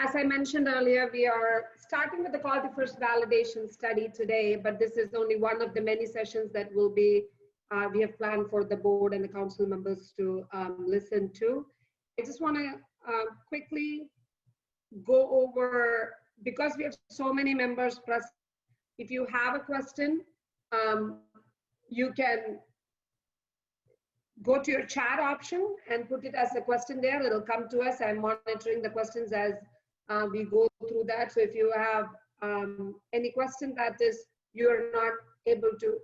as I mentioned earlier, we are starting with the Quality First validation study today, but this is only one of the many sessions that will be, we have planned for the board and the council members to listen to. I just want to quickly go over, because we have so many members present, if you have a question, you can go to your chat option and put it as a question there. It'll come to us. I'm monitoring the questions as we go through that. So if you have any question that is you're not able to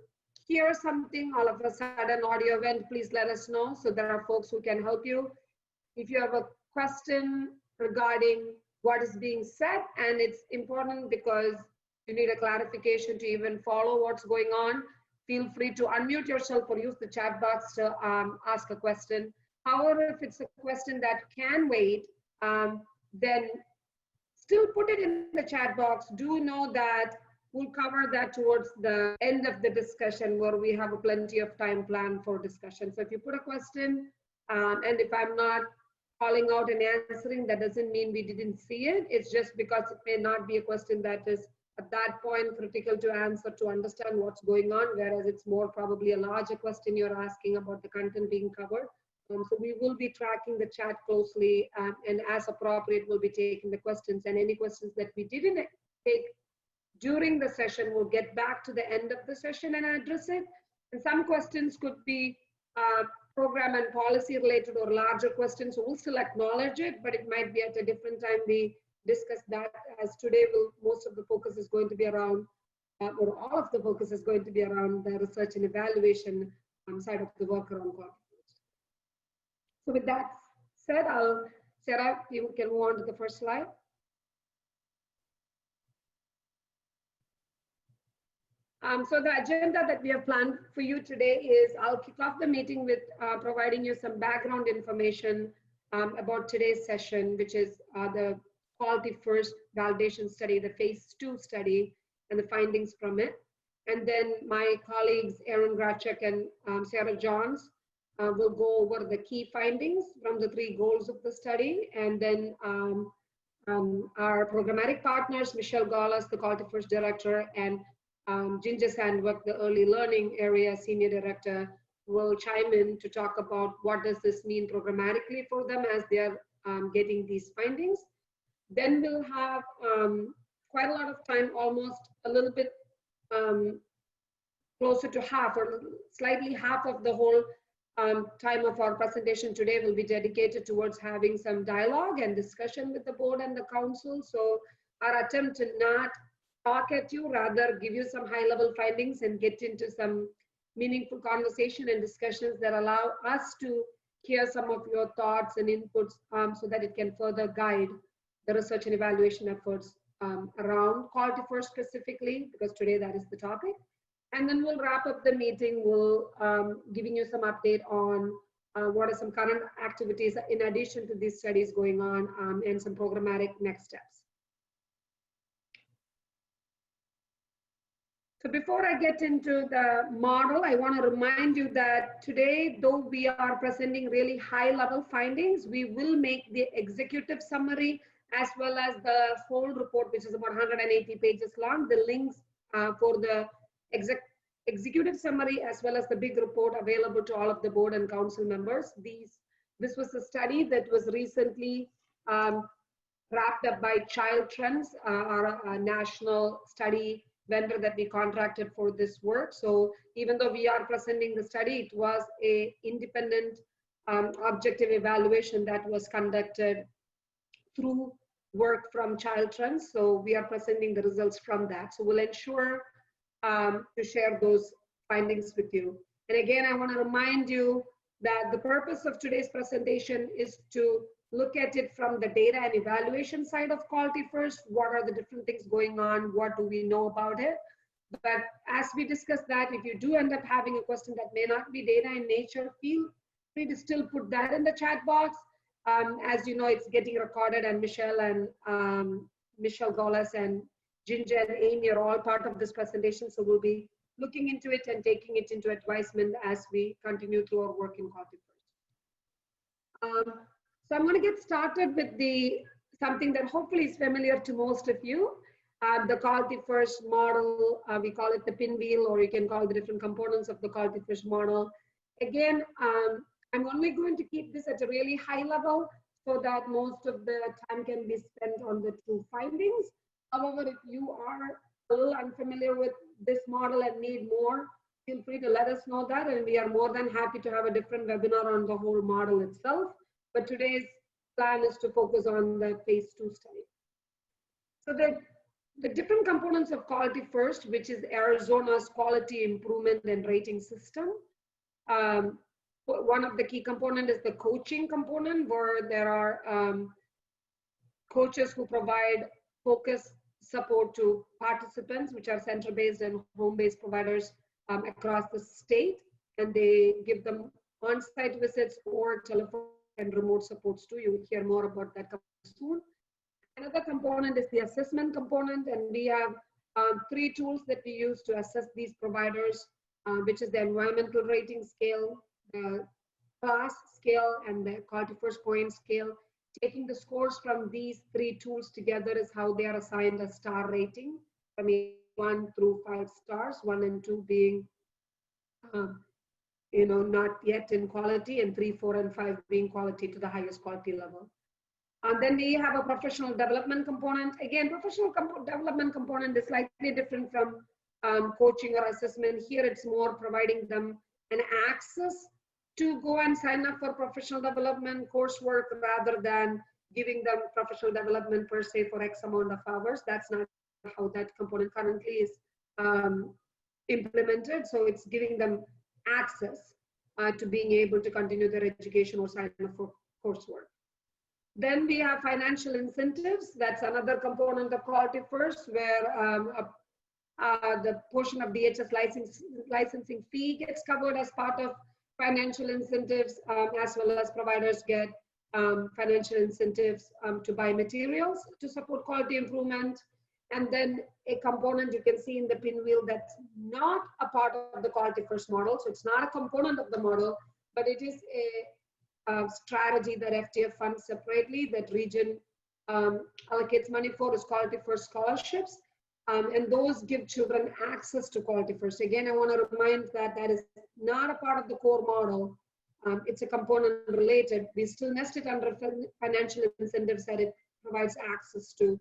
hear something, all of a sudden audio event, please let us know. So there are folks who can help you. If you have a question regarding what is being said, and it's important because you need a clarification to even follow what's going on, feel free to unmute yourself or use the chat box to ask a question. However, if it's a question that can wait, then still put it in the chat box. Do know that we'll cover that towards the end of the discussion where we have plenty of time planned for discussion. So if you put a question, and if I'm not calling out and answering, that doesn't mean we didn't see it. It's just because it may not be a question that is at that point critical to answer to understand what's going on, whereas it's more probably a larger question you're asking about the content being covered. So we will be tracking the chat closely, and as appropriate, we'll be taking the questions, and any questions that we didn't take during the session, we'll get back to the end of the session and address it. And some questions could be program and policy related or larger questions, so we'll still acknowledge it, but it might be at a different time we discuss that, as today most of the focus is going to be around, or all of the focus is going to be around the research and evaluation side of the work around quality. So with that said, Sarah, you can move on to the first slide. So the agenda that we have planned for you today is I'll kick off the meeting with providing you some background information about today's session, which is the Quality First validation study, the phase 2 study, and the findings from it. And then my colleagues, Aaron Grachek and Sarah Johns, will go over the key findings from the 3 goals of the study. And then our programmatic partners, Michelle Gaulas, the Quality First Director, and Ginger Sandwick, the Early Learning Area Senior Director, will chime in to talk about what does this mean programmatically for them as they are getting these findings. Then we'll have quite a lot of time, almost a little bit closer to half or slightly half of the whole time of our presentation today will be dedicated towards having some dialogue and discussion with the board and the council. So our attempt to not talk at you, rather give you some high-level findings and get into some meaningful conversation and discussions that allow us to hear some of your thoughts and inputs so that it can further guide the research and evaluation efforts around Quality First specifically, because today that is the topic. And then we'll wrap up the meeting. We'll giving you some update on what are some current activities in addition to these studies going on, and some programmatic next steps. So before I get into the model, I want to remind you that today, though we are presenting really high-level findings, we will make the executive summary as well as the whole report, which is about 180 pages long, the links for the executive summary as well as the big report available to all of the board and council members. This was a study that was recently wrapped up by Child Trends, our national study vendor that we contracted for this work. So even though we are presenting the study, it was a independent objective evaluation that was conducted through work from Child Trends. So we are presenting the results from that. So we'll ensure to share those findings with you. And again, I want to remind you that the purpose of today's presentation is to look at it from the data and evaluation side of Quality First. What are the different things going on? What do we know about it? But as we discuss that, if you do end up having a question that may not be data in nature, feel free to still put that in the chat box. As you know, it's getting recorded, and Michelle Gaulas and Ginger and Amy are all part of this presentation. So we'll be looking into it and taking it into advisement as we continue through our work in Quality First. So I'm going to get started with something that hopefully is familiar to most of you. The quality first model, we call it the pinwheel, or you can call the different components of the quality first model. Again, I'm only going to keep this at a really high level so that most of the time can be spent on the true findings. However, if you are a little unfamiliar with this model and need more, feel free to let us know that, and we are more than happy to have a different webinar on the whole model itself. But today's plan is to focus on the phase 2 study. So the different components of quality first, which is Arizona's quality improvement and rating system. One of the key components is the coaching component, where there are coaches who provide focus support to participants, which are center-based and home-based providers across the state, and they give them on-site visits or telephone and remote supports too. You will hear more about that soon. Another component is the assessment component, and we have 3 tools that we use to assess these providers, which is the environmental rating scale, the class scale, and the quality first point scale. Taking the scores from these 3 tools together is how they are assigned a star rating, from 1 through 5 stars, 1 and 2 being not yet in quality, and 3, 4, and 5 being quality to the highest quality level. And then we have a professional development component. Again, professional development component is slightly different from coaching or assessment. Here it's more providing them an access to go and sign up for professional development coursework rather than giving them professional development per se for X amount of hours. That's not how that component currently is implemented. So it's giving them access to being able to continue their education or sign up for coursework. Then we have financial incentives. That's another component of quality first, where the portion of DHS licensing fee gets covered as part of financial incentives, as well as providers get financial incentives to buy materials to support quality improvement. And then a component you can see in the pinwheel that's not a part of the quality first model. So it's not a component of the model, but it is a strategy that FTF funds separately, that region allocates money for, is quality first scholarships. And those give children access to quality first. Again, I want to remind that that is not a part of the core model. It's a component related. We still nest it under financial incentives that it provides access to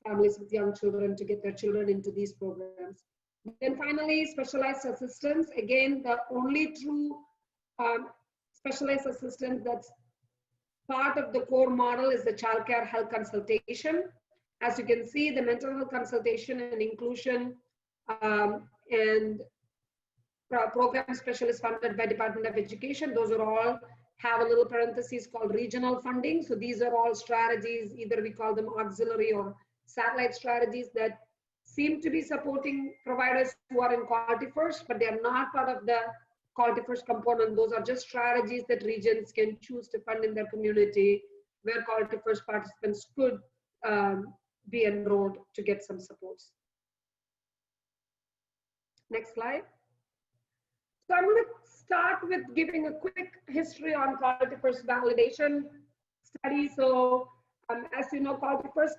families with young children to get their children into these programs. Then finally, specialized assistance. Again, the only true specialized assistance that's part of the core model is the child care health consultation. As you can see, the mental health consultation and inclusion and program specialists funded by Department of Education, those are all have a little parentheses called regional funding. So these are all strategies, either we call them auxiliary or satellite strategies, that seem to be supporting providers who are in quality first, but they are not part of the quality first component. Those are just strategies that regions can choose to fund in their community, where quality first participants could be enrolled to get some supports. Next slide. So I'm going to start with giving a quick history on quality first validation study. So as you know, quality first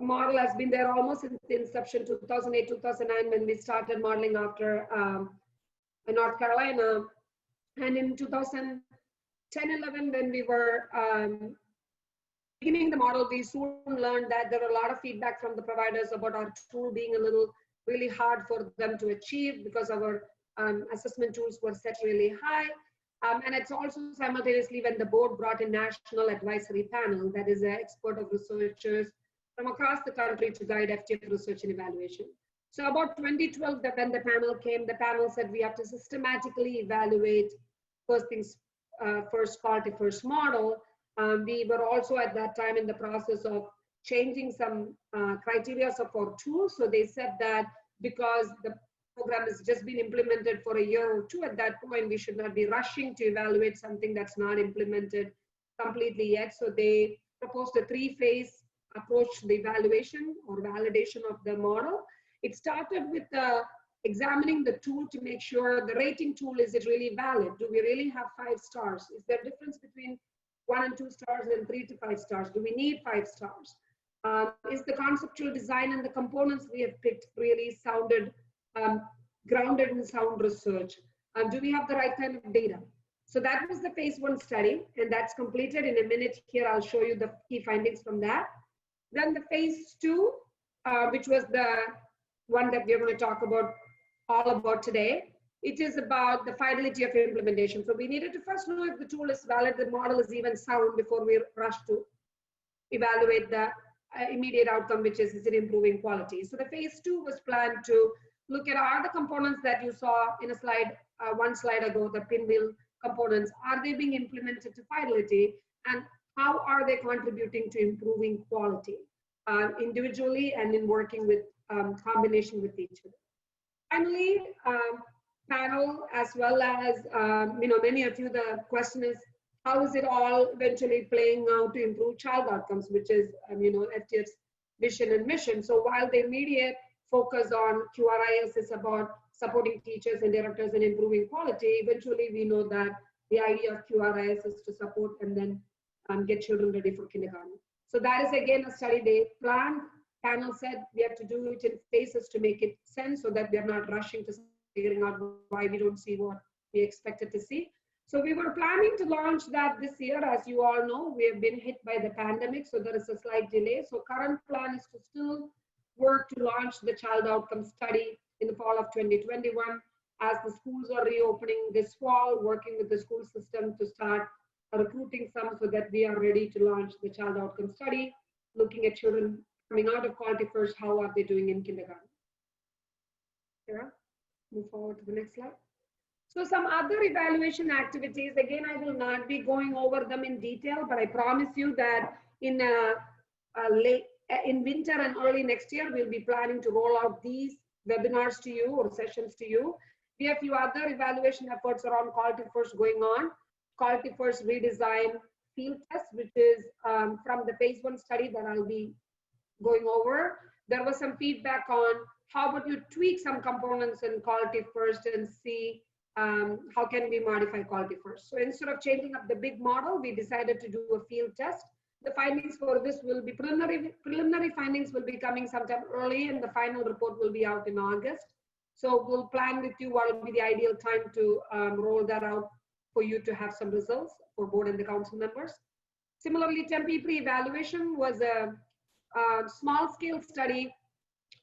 model has been there almost since the inception, 2008, 2009, when we started modeling after North Carolina. And in 2010, 11, when we were beginning the model, we soon learned that there were a lot of feedback from the providers about our tool being a little really hard for them to achieve because our assessment tools were set really high. And it's also simultaneously when the board brought a national advisory panel that is an expert of researchers from across the country to guide FTF research and evaluation. So about 2012, when the panel came, the panel said we have to systematically evaluate first things first, quality first model. We were also at that time in the process of changing some criteria of our tools. So they said that because the program has just been implemented for a year or two, at that point, we should not be rushing to evaluate something that's not implemented completely yet. So they proposed a 3-phase approach to the evaluation or validation of the model. It started with examining the tool to make sure the rating tool, is it really valid? Do we really have 5 stars? Is there a difference between 1 and 2 stars and 3 to 5 stars? Do we need 5 stars? Is the conceptual design and the components we have picked really grounded in sound research? Do we have the right kind of data? So that was the phase 1 study, and that's completed. In a minute here, I'll show you the key findings from that. Then the phase 2, which was the one that we're going to talk about all about today. It is about the fidelity of implementation. So we needed to first know if the tool is valid, the model is even sound before we rush to evaluate the immediate outcome, which is it improving quality? So the phase 2 was planned to look at all the components that you saw in a slide, one slide ago, the pinwheel components. Are they being implemented to fidelity, and how are they contributing to improving quality individually and in working with combination with each other? Finally, panel, as well as many of you, the question is, how is it all eventually playing out to improve child outcomes, which is FTF's vision and mission. So while the immediate focus on QRIS is about supporting teachers and directors and improving quality, eventually we know that the idea of QRIS is to support and then get children ready for kindergarten. So that is again a study they planned. Panel said we have to do it in phases to make it sense, so that we are not rushing to figuring out why we don't see what we expected to see. So we were planning to launch that this year. As you all know, we have been hit by the pandemic, so there is a slight delay. So current plan is to still work to launch the child outcome study in the fall of 2021. As the schools are reopening this fall, working with the school system to start recruiting some so that we are ready to launch the child outcome study, looking at children coming out of Quality First, how are they doing in kindergarten? Sarah, move forward to the next slide. So some other evaluation activities, again, I will not be going over them in detail, but I promise you that in winter and early next year, we'll be planning to roll out these webinars to you or sessions to you. We have a few other evaluation efforts around Quality First going on. Quality First redesign field test, which is from the phase 1 study that I'll be going over. There was some feedback on how about you tweak some components in Quality First and see how can we modify Quality First. So instead of changing up the big model, we decided to do a field test. The findings for this will be preliminary findings will be coming sometime early, and the final report will be out in August. So we'll plan with you what will be the ideal time to roll that out for you to have some results for board and the council members. Similarly, Tempe pre-evaluation was a small scale study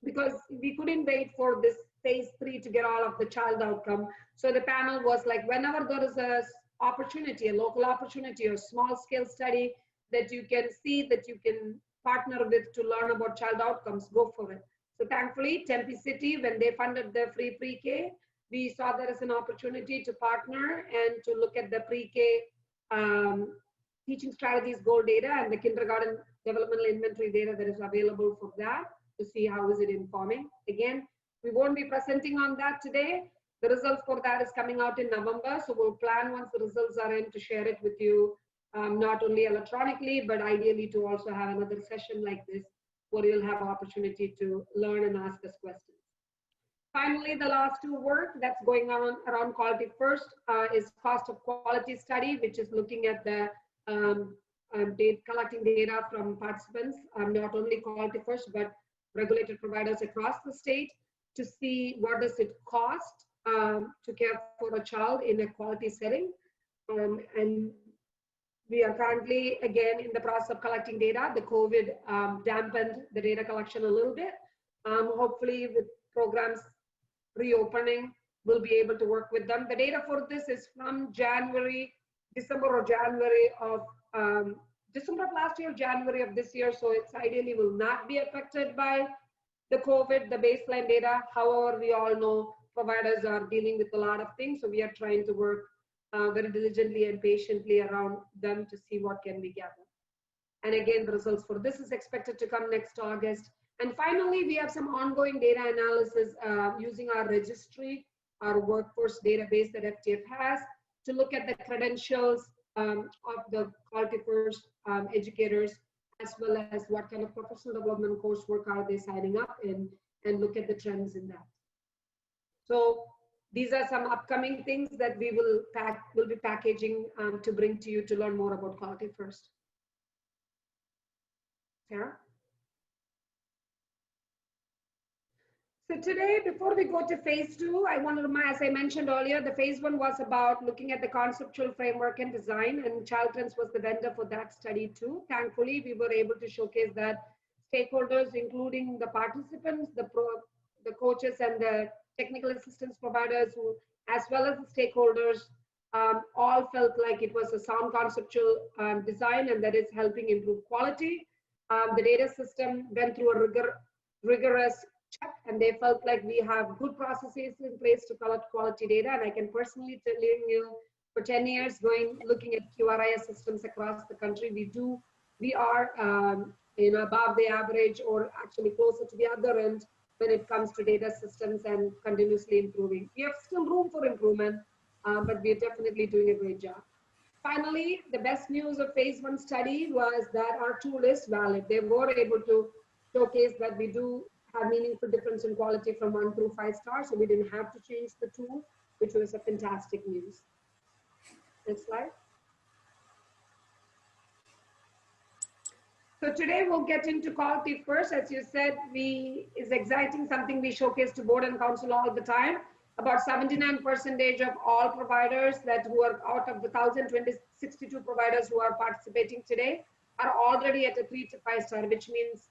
because we couldn't wait for this phase 3 to get all of the child outcome. So the panel was like, whenever there is a opportunity, a local opportunity or small scale study that you can see that you can partner with to learn about child outcomes, go for it. So thankfully, Tempe City, when they funded the free pre-K, we saw there is an opportunity to partner and to look at the pre-K teaching strategies goal data and the kindergarten developmental inventory data that is available for that to see how is it informing. Again, we won't be presenting on that today. The results for that is coming out in November. So we'll plan once the results are in to share it with you, not only electronically, but ideally to also have another session like this where you'll have an opportunity to learn and ask us questions. Finally, the last 2 work that's going on around Quality First is cost of quality study, which is looking at the collecting data from participants, not only Quality First, but regulated providers across the state to see what does it cost to care for a child in a quality setting. And we are currently, again, in the process of collecting data. The COVID dampened the data collection a little bit. Hopefully with programs reopening, we'll be able to work with them. The data for this is from December of last year, January of this year. So it's ideally will not be affected by the COVID, the baseline data. However, we all know providers are dealing with a lot of things. So we are trying to work very diligently and patiently around them to see what can be gathered. And again, the results for this is expected to come next August. And finally, we have some ongoing data analysis using our registry, our workforce database that FTF has, to look at the credentials of the Quality First educators, as well as what kind of professional development coursework are they signing up in, and look at the trends in that. So These are some upcoming things that we will be packaging to bring to you to learn more about Quality First. Sarah? So today, before we go to phase 2, I want to remind, as I mentioned earlier, the phase 1 was about looking at the conceptual framework and design, and Children's was the vendor for that study too. Thankfully, we were able to showcase that stakeholders, including the participants, the coaches, and the technical assistance providers, as well as the stakeholders, all felt like it was a sound conceptual design, and that is helping improve quality. The data system went through a rigorous check, and they felt like we have good processes in place to collect quality data. And I can personally tell you, for 10 years looking at QRIS systems across the country, we are above the average, or actually closer to the other end when it comes to data systems, and continuously improving. We have still room for improvement, but we're definitely doing a great job. Finally, the best news of phase 1 study was that our tool is valid. They were able to showcase that we do have meaningful difference in quality from 1 through 5 stars, so we didn't have to change the tool, which was a fantastic news. Next slide. So today we'll get into Quality First. As you said, is exciting, something we showcase to board and council all the time. About 79% of all providers who are out of the 1,062 providers who are participating today are already at a 3 to 5 star, which means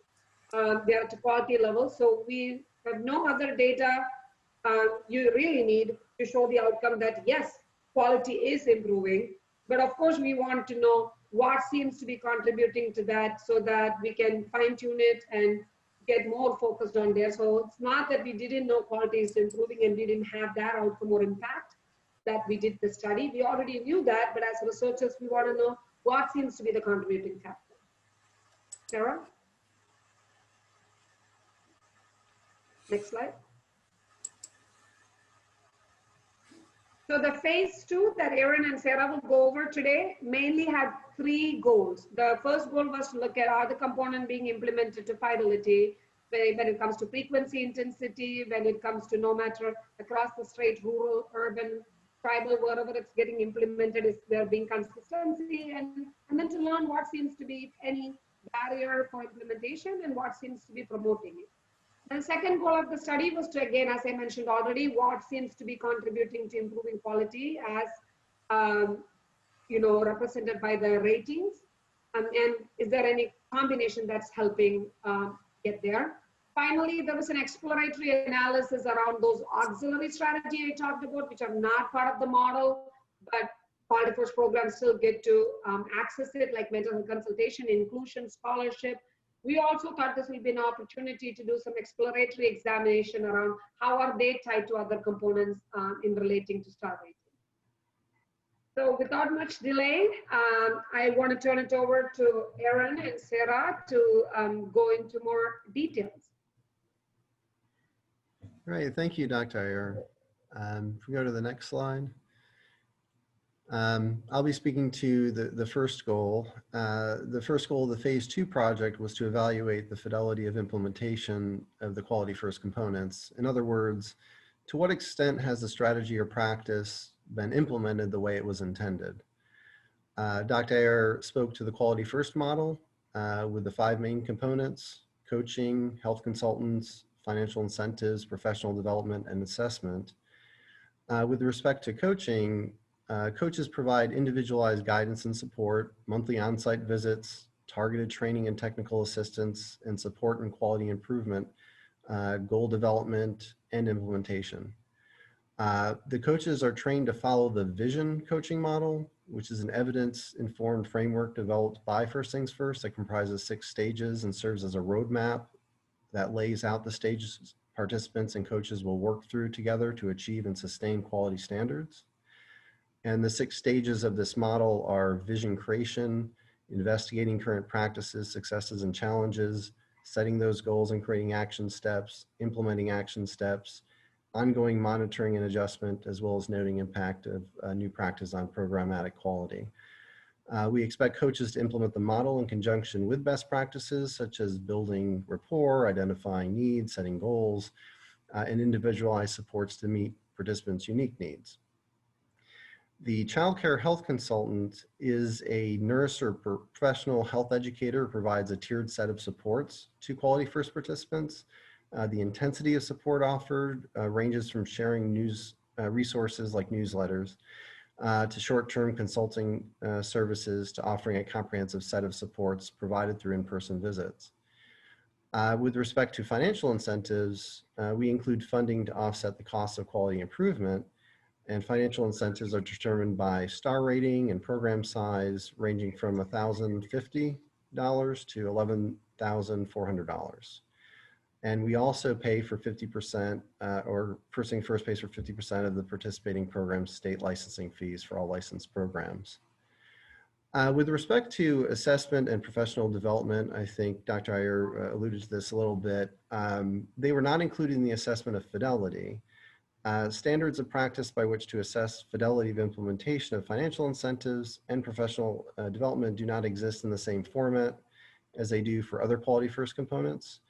they are at a quality level. So we have no other data you really need to show the outcome that yes, quality is improving. But of course, we want to know what seems to be contributing to that, so that we can fine tune it and get more focused on there. So it's not that we didn't know quality is improving and we didn't have that outcome or impact that we did the study. We already knew that, but as researchers, we want to know what seems to be the contributing factor. Sarah? Next slide. So the phase 2 that Aaron and Sarah will go over today mainly had 3 goals. The first goal was to look at, are the components being implemented to fidelity when it comes to frequency, intensity, when it comes to no matter across the state, rural, urban, tribal, wherever it's getting implemented, is there being consistency, and then to learn what seems to be any barrier for implementation and what seems to be promoting it. The second goal of the study was to, again, as I mentioned already, what seems to be contributing to improving quality as, represented by the ratings. And is there any combination that's helping get there? Finally, there was an exploratory analysis around those auxiliary strategy I talked about, which are not part of the model, but Quality First programs still get to access it, like mental health consultation, inclusion, scholarship. We also thought this will be an opportunity to do some exploratory examination around how are they tied to other components in relating to star rating. So without much delay, I want to turn it over to Aaron and Sarah to go into more details. Right, thank you, Dr. Iyer. If we go to the next slide. I'll be speaking to the first goal. The first goal of the phase 2 project was to evaluate the fidelity of implementation of the Quality First components. In other words, to what extent has the strategy or practice been implemented the way it was intended? Dr. Iyer spoke to the Quality First model with the 5 main components: coaching, health consultants, financial incentives, professional development, and assessment. With respect to coaching, coaches provide individualized guidance and support, monthly on-site visits, targeted training and technical assistance, and support and quality improvement, goal development, and implementation. The coaches are trained to follow the Vision coaching model, which is an evidence-informed framework developed by First Things First that comprises 6 stages and serves as a roadmap that lays out the stages participants and coaches will work through together to achieve and sustain quality standards. And the 6 stages of this model are vision creation, investigating current practices, successes, and challenges, setting those goals and creating action steps, implementing action steps, ongoing monitoring and adjustment, as well as noting impact of new practice on programmatic quality. We expect coaches to implement the model in conjunction with best practices, such as building rapport, identifying needs, setting goals, and individualized supports to meet participants' unique needs. The child care health consultant is a nurse or professional health educator who provides a tiered set of supports to Quality First participants. The intensity of support offered ranges from sharing news resources like newsletters to short-term consulting services to offering a comprehensive set of supports provided through in-person visits. With respect to financial incentives, we include funding to offset the cost of quality improvement, and financial incentives are determined by star rating and program size ranging from $1,050 to $11,400. And we also pay for 50%, or First Thing First pays for 50% of the participating program's state licensing fees for all licensed programs. With respect to assessment and professional development, I think Dr. Iyer alluded to this a little bit. They were not included in the assessment of fidelity. Standards of practice by which to assess fidelity of implementation of financial incentives and professional development do not exist in the same format as they do for other Quality First components.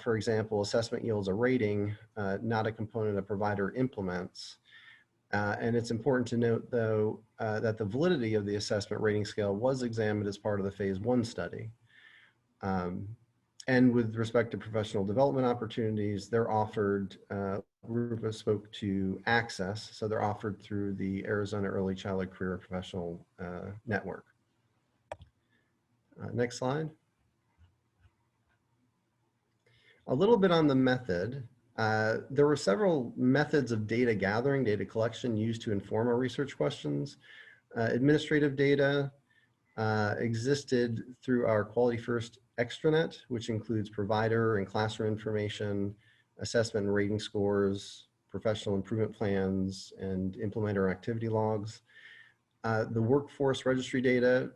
For example, assessment yields a rating, not a component a provider implements. And it's important to note, though, that the validity of the assessment rating scale was examined as part of the phase 1 study. And with respect to professional development opportunities, they're offered, Rupa spoke to access, so they're offered through the Arizona Early Childhood Career Professional Network. Next slide. A little bit on the method. There were several methods of data gathering, data collection used to inform our research questions. Administrative data existed through our Quality First extranet, which includes provider and classroom information, assessment and rating scores, professional improvement plans, and implementer activity logs. The workforce registry data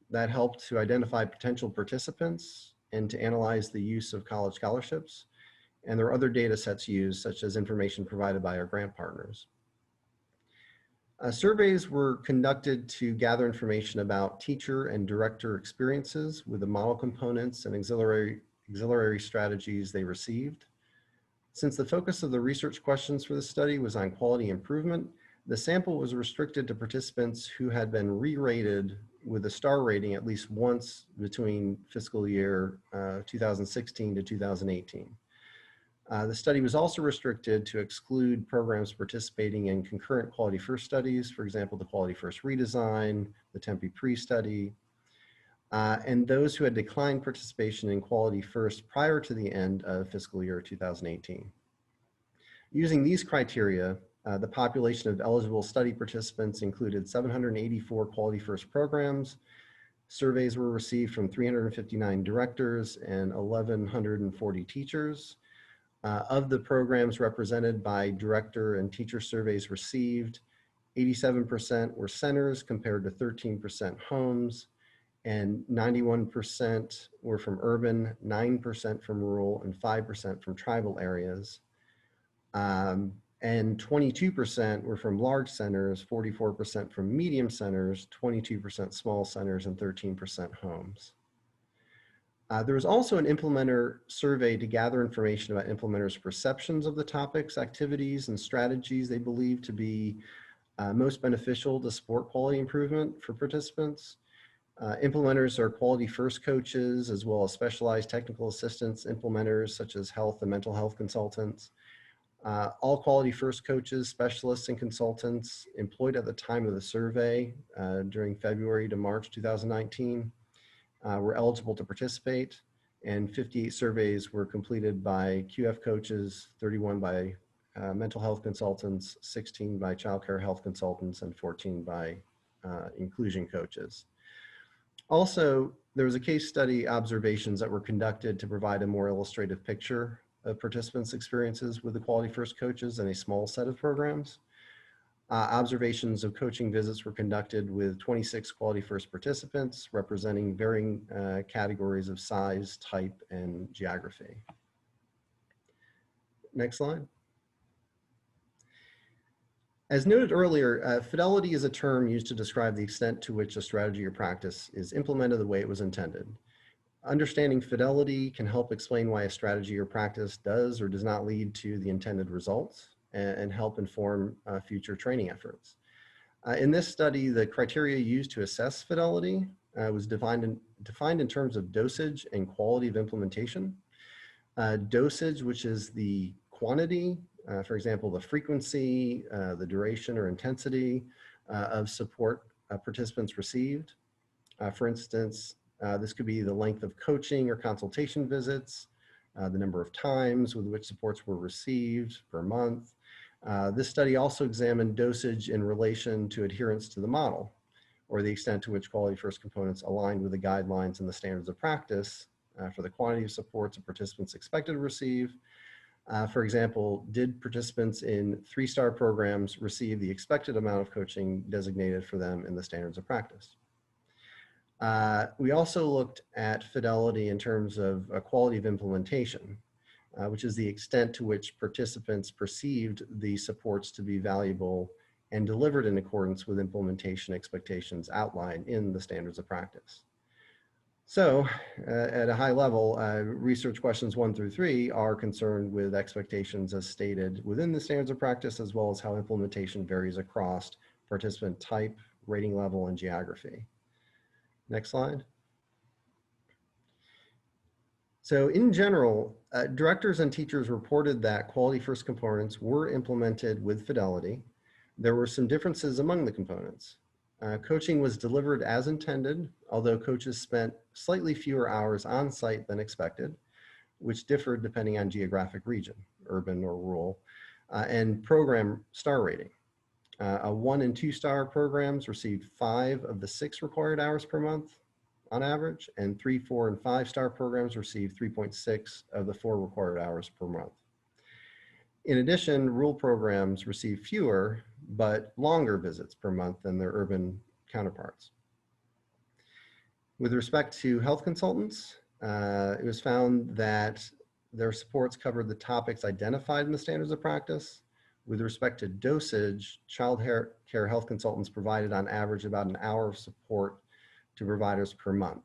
that helped to identify potential participants and to analyze the use of college scholarships. And there are other data sets used, such as information provided by our grant partners. Surveys were conducted to gather information about teacher and director experiences with the model components and auxiliary strategies they received. Since the focus of the research questions for the study was on quality improvement, the sample was restricted to participants who had been re-rated with a star rating at least once between fiscal year 2016 to 2018. The study was also restricted to exclude programs participating in concurrent Quality First studies, for example, the Quality First redesign, the Tempe pre-study, and those who had declined participation in Quality First prior to the end of fiscal year 2018. Using these criteria, the population of eligible study participants included 784 Quality First programs. Surveys were received from 359 directors and 1,140 teachers. Of the programs represented by director and teacher surveys received, 87% were centers compared to 13% homes, and 91% were from urban, 9% from rural, and 5% from tribal areas. And 22% were from large centers, 44% from medium centers, 22% small centers, and 13% homes. There was also an implementer survey to gather information about implementers' perceptions of the topics, activities, and strategies they believe to be most beneficial to support quality improvement for participants. Implementers are Quality First coaches, as well as specialized technical assistants, implementers such as health and mental health consultants. All Quality First coaches, specialists, and consultants employed at the time of the survey during February to March 2019 were eligible to participate, and 58 surveys were completed by QF coaches, 31 by mental health consultants, 16 by child care health consultants, and 14 by inclusion coaches. Also, there was a case study observations that were conducted to provide a more illustrative picture of participants' experiences with the Quality First coaches in a small set of programs. Observations of coaching visits were conducted with 26 Quality First participants representing varying categories of size, type, and geography. Next slide. As noted earlier, fidelity is a term used to describe the extent to which a strategy or practice is implemented the way it was intended. Understanding fidelity can help explain why a strategy or practice does or does not lead to the intended results. and help inform future training efforts. In this study, the criteria used to assess fidelity was defined in terms of dosage and quality of implementation. Dosage, which is the quantity, for example, the frequency, the duration or intensity of support participants received. For instance, this could be the length of coaching or consultation visits, the number of times with which supports were received per month. This study also examined dosage in relation to adherence to the model, or the extent to which quality first components aligned with the guidelines and the standards of practice for the quantity of supports that participants expected to receive. For example, did participants in 3-star programs receive the expected amount of coaching designated for them in the standards of practice? We also looked at fidelity in terms of quality of implementation, which is the extent to which participants perceived the supports to be valuable and delivered in accordance with implementation expectations outlined in the standards of practice. So at a high level, research questions 1 through 3 are concerned with expectations as stated within the standards of practice, as well as how implementation varies across participant type, rating level, and geography. Next slide. So in general, directors and teachers reported that quality first components were implemented with fidelity. There were some differences among the components. Coaching was delivered as intended, although coaches spent slightly fewer hours on site than expected, which differed depending on geographic region, urban or rural, and program star rating. 1 and 2-star programs received 5 of the 6 required hours per month on average, and 3, 4, and 5-star programs received 3.6 of the 4 required hours per month. In addition, rural programs received fewer but longer visits per month than their urban counterparts. With respect to health consultants, it was found that their supports covered the topics identified in the standards of practice. With respect to dosage, child care health consultants provided on average about an hour of support to providers per month.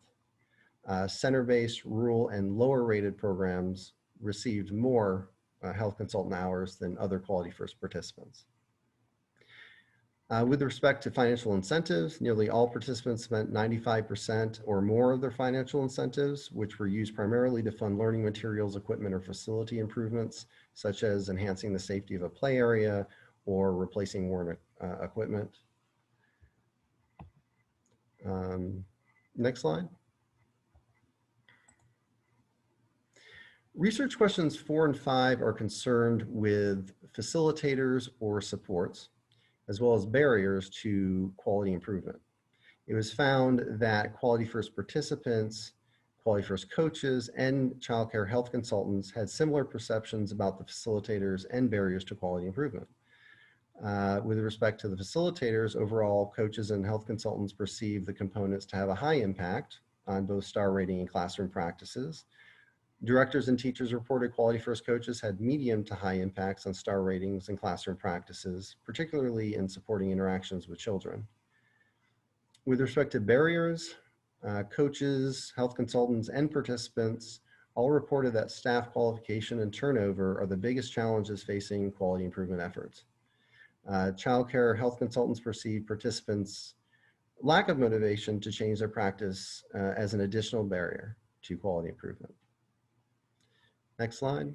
Center-based, rural, and lower-rated programs received more health consultant hours than other quality first participants. With respect to financial incentives, nearly all participants spent 95% or more of their financial incentives, which were used primarily to fund learning materials, equipment, or facility improvements, such as enhancing the safety of a play area or replacing worn equipment. Next slide. Research questions 4 and 5 are concerned with facilitators or supports, as well as barriers to quality improvement. It was found that quality first participants, quality first coaches, and childcare health consultants had similar perceptions about the facilitators and barriers to quality improvement. With respect to the facilitators, overall coaches and health consultants perceive the components to have a high impact on both star rating and classroom practices. Directors and teachers reported quality first coaches had medium to high impacts on star ratings and classroom practices, particularly in supporting interactions with children. With respect to barriers, coaches, health consultants, and participants all reported that staff qualification and turnover are the biggest challenges facing quality improvement efforts. Childcare health consultants perceive participants' lack of motivation to change their practice as an additional barrier to quality improvement. Next slide.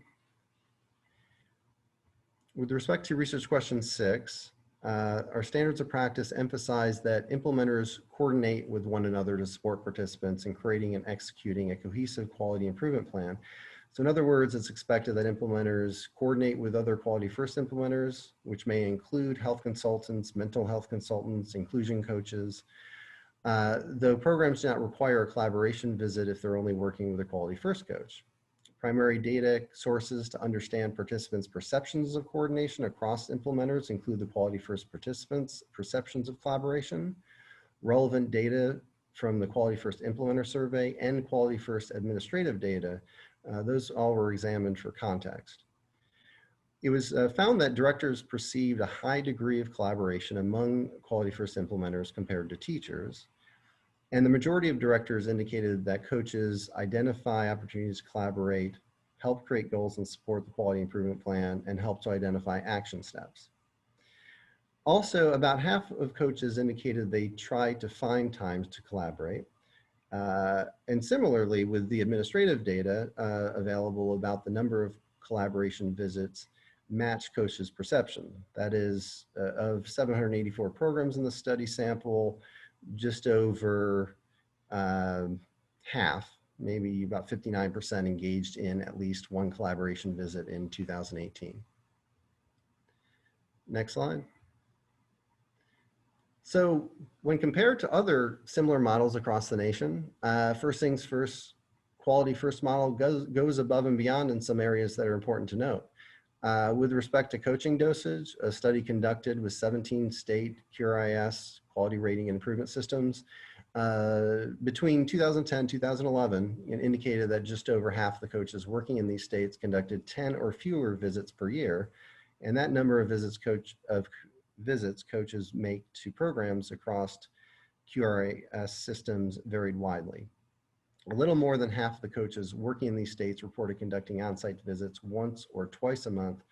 With respect to research question 6, our standards of practice emphasize that implementers coordinate with one another to support participants in creating and executing a cohesive quality improvement plan. So in other words, it's expected that implementers coordinate with other quality first implementers, which may include health consultants, mental health consultants, inclusion coaches, though programs do not require a collaboration visit if they're only working with a quality first coach. Primary data sources to understand participants' perceptions of coordination across implementers include the quality first participants' perceptions of collaboration, relevant data from the quality first implementer survey, and quality first administrative data. Those all were examined for context. It was found that directors perceived a high degree of collaboration among quality first implementers compared to teachers. And the majority of directors indicated that coaches identify opportunities to collaborate help create goals and support the quality improvement plan, and help to identify action steps. Also, about half of coaches indicated they try to find times to collaborate. And similarly, with the administrative data available about the number of collaboration visits match coaches' perception. That is, of 784 programs in the study sample, just over half, maybe about 59%, engaged in at least one collaboration visit in 2018. Next slide. So when compared to other similar models across the nation, first things first, quality first model goes above and beyond in some areas that are important to note. With respect to coaching dosage, a study conducted with 17 state QRIS quality rating and improvement systems between 2010 and 2011 indicated that just over half the coaches working in these states conducted 10 or fewer visits per year. And that number of visits coaches make to programs across QRIS systems varied widely. A little more than half the coaches working in these states reported conducting on-site visits once or twice a month.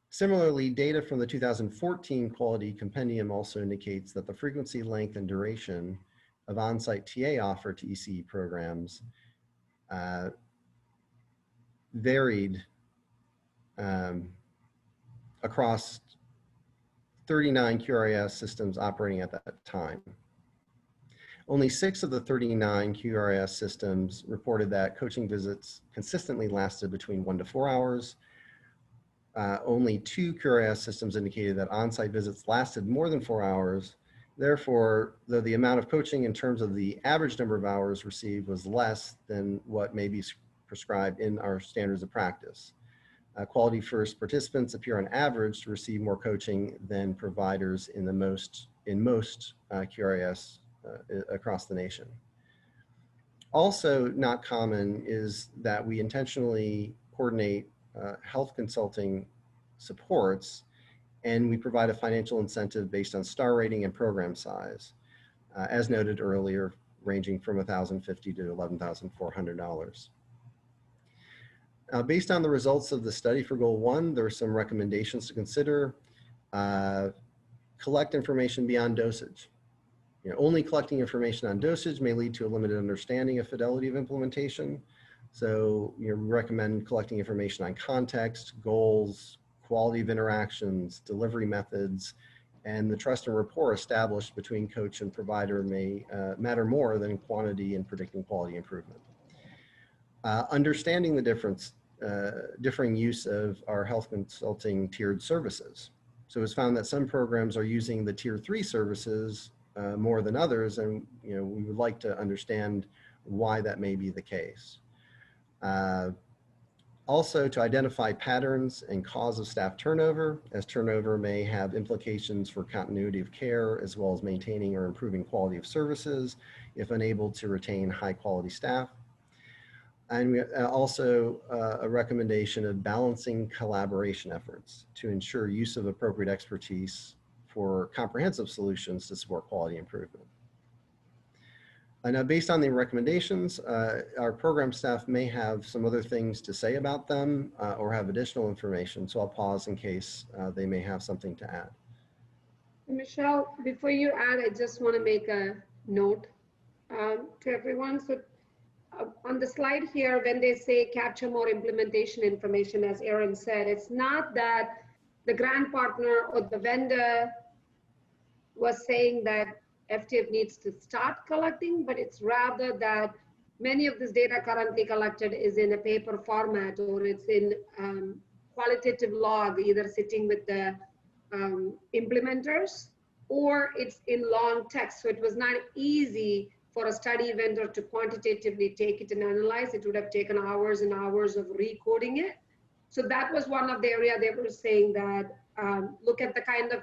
Similarly, data from the 2014 Quality Compendium also indicates that the frequency, length, and duration of on-site TA offer to ECE programs varied across 39 QRIS systems operating at that time. Only 6 of the 39 QRIS systems reported that coaching visits consistently lasted between 1 to 4 hours. Only 2 QRIS systems indicated that on-site visits lasted more than 4 hours. Therefore, though the amount of coaching in terms of the average number of hours received was less than what may be prescribed in our standards of practice. Quality first participants appear on average to receive more coaching than providers in most QRIS across the nation. Also not common is that we intentionally coordinate health consulting supports, and we provide a financial incentive based on star rating and program size, as noted earlier, ranging from $1,050 to $11,400. Based on the results of the study for Goal 1, there are some recommendations to consider. Collect information beyond dosage. Only collecting information on dosage may lead to a limited understanding of fidelity of implementation. So we recommend collecting information on context, goals, quality of interactions, delivery methods, and the trust and rapport established between coach and provider may matter more than quantity in predicting quality improvement. Understanding the differing use of our health consulting tiered services. So it's found that some programs are using the tier 3 services more than others, and we would like to understand why that may be the case. Also, to identify patterns and cause of staff turnover, as turnover may have implications for continuity of care as well as maintaining or improving quality of services if unable to retain high quality staff. And we also a recommendation of balancing collaboration efforts to ensure use of appropriate expertise for comprehensive solutions to support quality improvement. Now, based on the recommendations, our program staff may have some other things to say about them or have additional information, so I'll pause in case they may have something to add. Michelle, before you add, I just want to make a note to everyone. So on the slide here, when they say capture more implementation information, as Aaron said, it's not that the grant partner or the vendor was saying that FTF needs to start collecting, but it's rather that many of this data currently collected is in a paper format, or it's in qualitative log, either sitting with the implementers, or it's in long text. So it was not easy for a study vendor to quantitatively take it and analyze. It would have taken hours and hours of recoding it. So that was one of the area they were saying that look at the kind of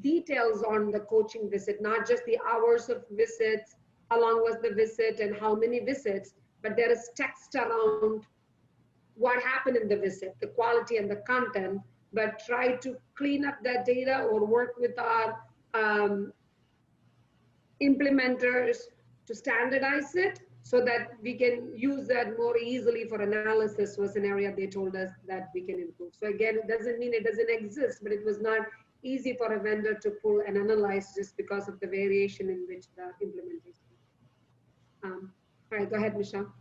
details on the coaching visit, not just the hours of visits, how long was the visit and how many visits, but there is text around what happened in the visit, the quality and the content, but try to clean up that data or work with our implementers to standardize it so that we can use that more easily for analysis was an area they told us that we can improve. So again, it doesn't mean it doesn't exist, but it was not easy for a vendor to pull and analyze just because of the variation in which the implementation. All right, go ahead, Michelle.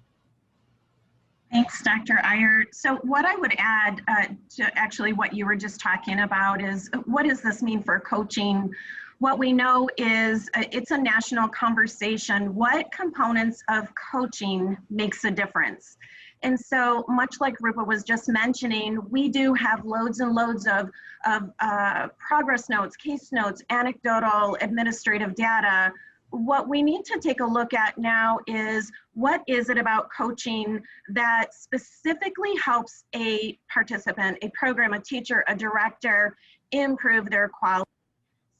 Thanks, Dr. Iyer. So what I would add to actually what you were just talking about is, what does this mean for coaching? What we know is it's a national conversation. What components of coaching makes a difference? And so much like Rupa was just mentioning, we do have loads and loads of progress notes, case notes, anecdotal, administrative data. What we need to take a look at now is, what is it about coaching that specifically helps a participant, a program, a teacher, a director improve their quality?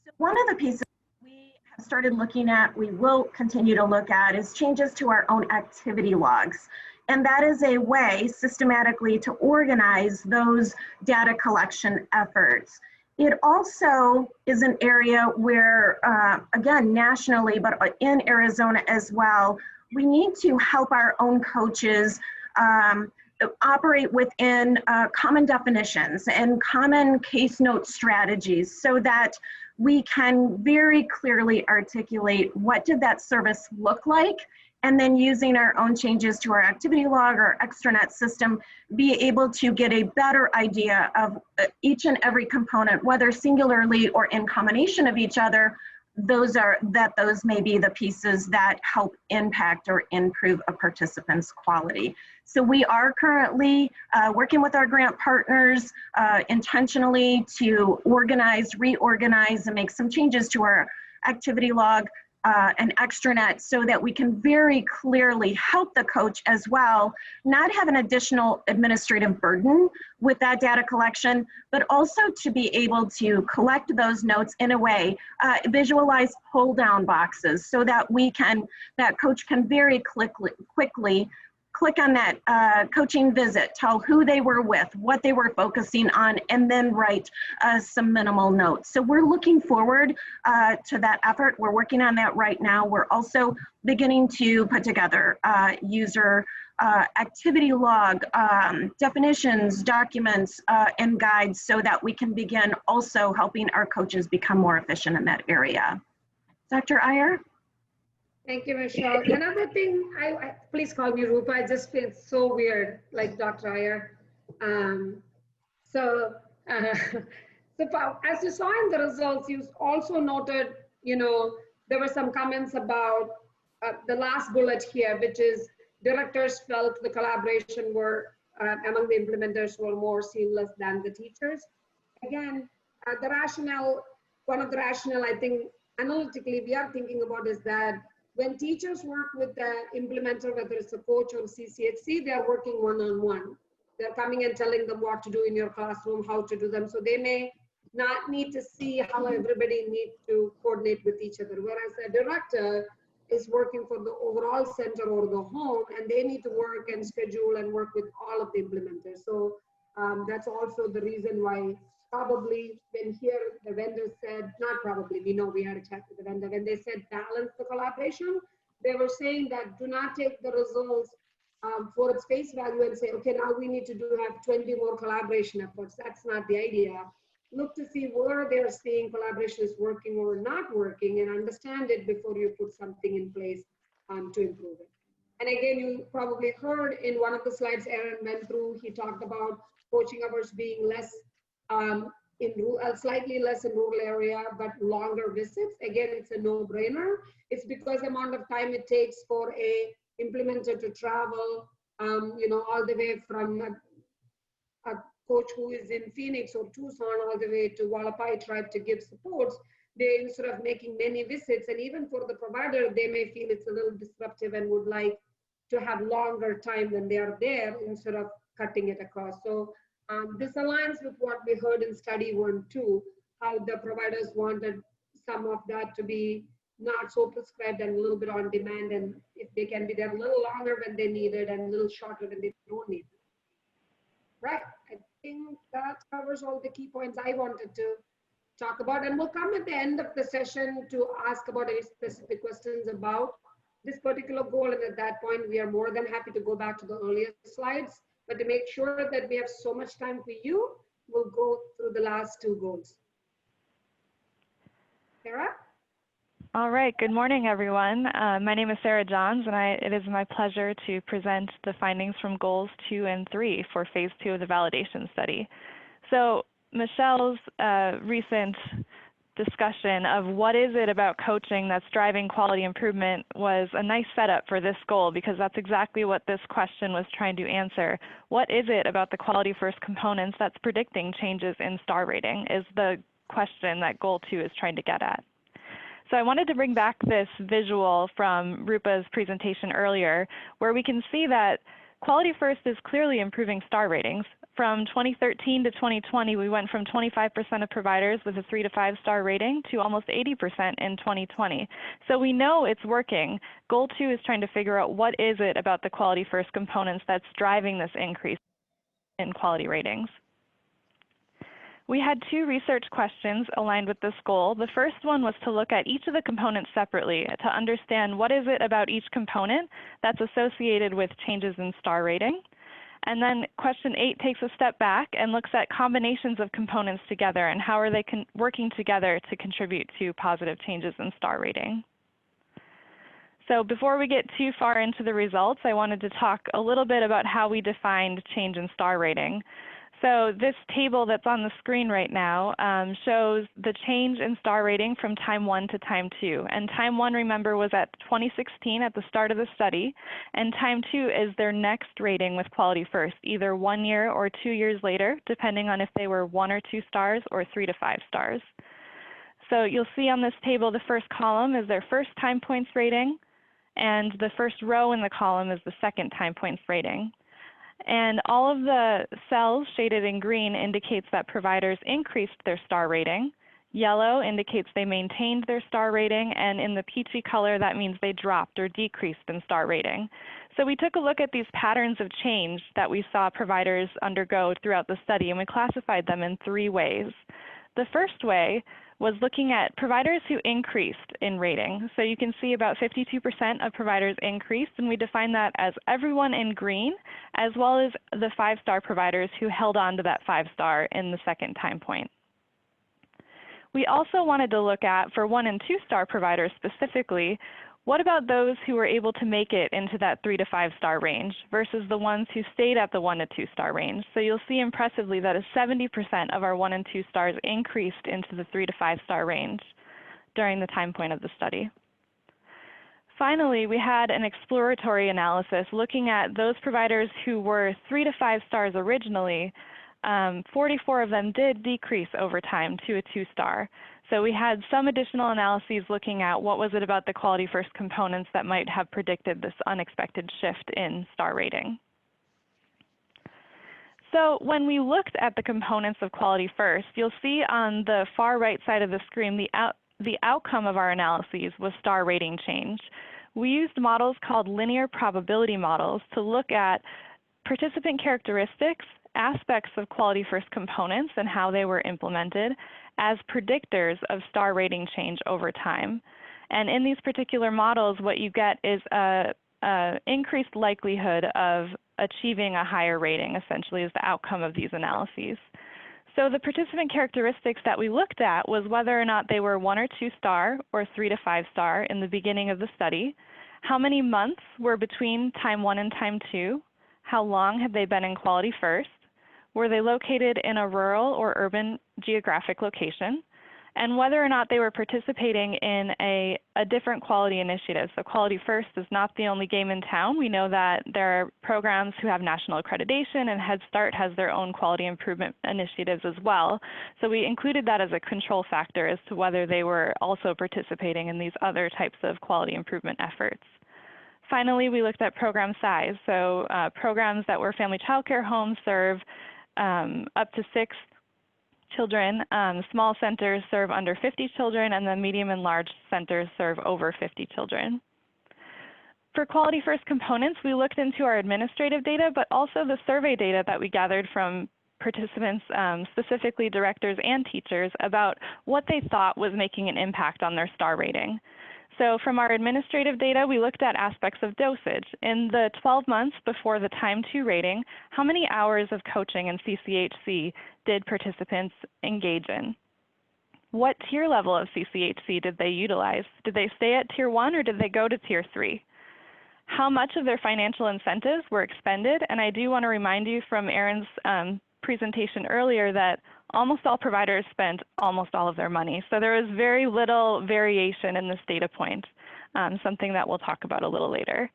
So one of the pieces we have started looking at, we will continue to look at, is changes to our own activity logs. And that is a way systematically to organize those data collection efforts. It also is an area where, again, nationally, but in Arizona as well, we need to help our own coaches operate within common definitions and common case note strategies, so that we can very clearly articulate what did that service look like, and then using our own changes to our activity log or extranet system, be able to get a better idea of each and every component, whether singularly or in combination of each other. Those may be the pieces that help impact or improve a participant's quality. So we are currently working with our grant partners intentionally to organize, reorganize, and make some changes to our activity log and extranet, so that we can very clearly help the coach as well, not have an additional administrative burden with that data collection, but also to be able to collect those notes in a way, visualize pull down boxes, so that that coach can very quickly click on that coaching visit, tell who they were with, what they were focusing on, and then write some minimal notes. So we're looking forward to that effort. We're working on that right now. We're also beginning to put together user activity log, definitions, documents, and guides, so that we can begin also helping our coaches become more efficient in that area. Dr. Iyer? Thank you, Michelle. Another thing, please call me Rupa. I just feel so weird, like Dr. Iyer. So as you saw in the results, you also noted, there were some comments about the last bullet here, which is directors felt the collaboration were among the implementers were more seamless than the teachers. Again, the rationale, one of the rationale I think analytically we are thinking about is that when teachers work with the implementer, whether it's a coach or CCHC, they are working one-on-one. They're coming and telling them what to do in your classroom, how to do them. So they may not need to see how everybody needs to coordinate with each other. Whereas a director is working for the overall center or the home, and they need to work and schedule and work with all of the implementers. So that's also the reason why probably when here the vendor said, not probably, we know we had a chat with the vendor, when they said balance the collaboration, they were saying that do not take the results for its face value and say, okay, now we need to have 20 more collaboration efforts. That's not the idea. Look to see where they're seeing collaboration is working or not working, and understand it before you put something in place to improve it. And again, you probably heard in one of the slides Aaron went through, he talked about coaching hours being less slightly less in rural area, but longer visits. Again, it's a no-brainer. It's because the amount of time it takes for a implementer to travel, all the way from a coach who is in Phoenix or Tucson all the way to Wallapai tribe to give supports. They, instead of making many visits, and even for the provider, they may feel it's a little disruptive and would like to have longer time when they are there instead of cutting it across. So this aligns with what we heard in study 1-2, how the providers wanted some of that to be not so prescribed and a little bit on demand, and if they can be there a little longer when they need it and a little shorter when they don't need it. Right, I think that covers all the key points I wanted to talk about, and we'll come at the end of the session to ask about any specific questions about this particular goal, and at that point, we are more than happy to go back to the earlier slides. But to make sure that we have so much time for you, we'll go through the last two goals. Sarah? All right, good morning, everyone. My name is Sarah Johns, and it is my pleasure to present the findings from goals 2 and 3 for phase 2 of the validation study. So Michelle's recent discussion of what is it about coaching that's driving quality improvement was a nice setup for this goal, because that's exactly what this question was trying to answer. What is it about the quality first components that's predicting changes in star rating is the question that goal 2 is trying to get at. So I wanted to bring back this visual from Rupa's presentation earlier, where we can see that quality first is clearly improving star ratings. From 2013 to 2020, we went from 25% of providers with a 3 to 5 star rating to almost 80% in 2020. So we know it's working. Goal 2 is trying to figure out what is it about the quality first components that's driving this increase in quality ratings. We had 2 research questions aligned with this goal. The first one was to look at each of the components separately to understand what is it about each component that's associated with changes in star rating. And then question 8 takes a step back and looks at combinations of components together and how are they working together to contribute to positive changes in star rating. So before we get too far into the results, I wanted to talk a little bit about how we defined change in star rating. So this table that's on the screen right now shows the change in star rating from time 1 to time 2. And time 1, remember, was at 2016 at the start of the study. And time 2 is their next rating with quality first, either 1 year or 2 years later, depending on if they were 1 or 2 stars or 3 to 5 stars. So you'll see on this table, the first column is their first time points rating, and the first row in the column is the second time points rating. And all of the cells shaded in green indicates that providers increased their star rating. Yellow indicates they maintained their star rating, and in the peachy color, that means they dropped or decreased in star rating. So we took a look at these patterns of change that we saw providers undergo throughout the study, and we classified them in 3 ways. The first way was looking at providers who increased in rating. So you can see about 52% of providers increased, and we define that as everyone in green, as well as the 5-star providers who held on to that 5-star in the second time point. We also wanted to look at, for 1 and 2-star providers specifically, what about those who were able to make it into that 3 to 5-star range versus the ones who stayed at the 1 to 2-star range? So you'll see impressively that 70% of our 1 and 2 stars increased into the 3 to 5-star range during the time point of the study. Finally, we had an exploratory analysis looking at those providers who were 3 to 5 stars originally. 44 of them did decrease over time to a 2-star. So we had some additional analyses looking at what was it about the quality first components that might have predicted this unexpected shift in star rating. So when we looked at the components of quality first, you'll see on the far right side of the screen the outcome of our analyses was star rating change. We used models called linear probability models to look at participant characteristics, aspects of quality first components and how they were implemented as predictors of star rating change over time. And in these particular models, what you get is a increased likelihood of achieving a higher rating, essentially, is the outcome of these analyses. So the participant characteristics that we looked at was whether or not they were 1 or 2 star or 3 to 5 star in the beginning of the study, how many months were between time 1 and time 2, how long had they been in quality first, were they located in a rural or urban geographic location, and whether or not they were participating in a different quality initiative. So Quality First is not the only game in town. We know that there are programs who have national accreditation, and Head Start has their own quality improvement initiatives as well. So we included that as a control factor as to whether they were also participating in these other types of quality improvement efforts. Finally, we looked at program size. So programs that were family child care homes serve up to 6 children. Small centers serve under 50 children, and the medium and large centers serve over 50 children. For Quality First components, we looked into our administrative data, but also the survey data that we gathered from participants, specifically directors and teachers, about what they thought was making an impact on their star rating. So from our administrative data, we looked at aspects of dosage. In the 12 months before the time to rating, how many hours of coaching in CCHC did participants engage in? What tier level of CCHC did they utilize? Did they stay at tier 1 or did they go to tier 3? How much of their financial incentives were expended? And I do want to remind you from Aaron's presentation earlier that almost all providers spent almost all of their money. So there was very little variation in this data point, something that we'll talk about a little later.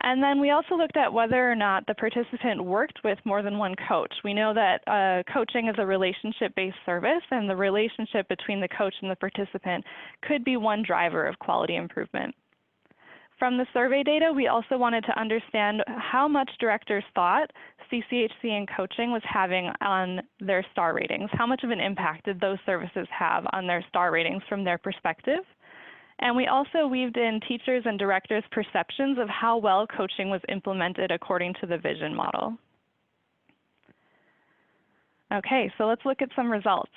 And then we also looked at whether or not the participant worked with more than one coach. We know that coaching is a relationship-based service, and the relationship between the coach and the participant could be one driver of quality improvement. From the survey data, we also wanted to understand how much directors thought CCHC and coaching was having on their star ratings. How much of an impact did those services have on their star ratings from their perspective? And we also weaved in teachers and directors' perceptions of how well coaching was implemented according to the vision model. Okay, so let's look at some results.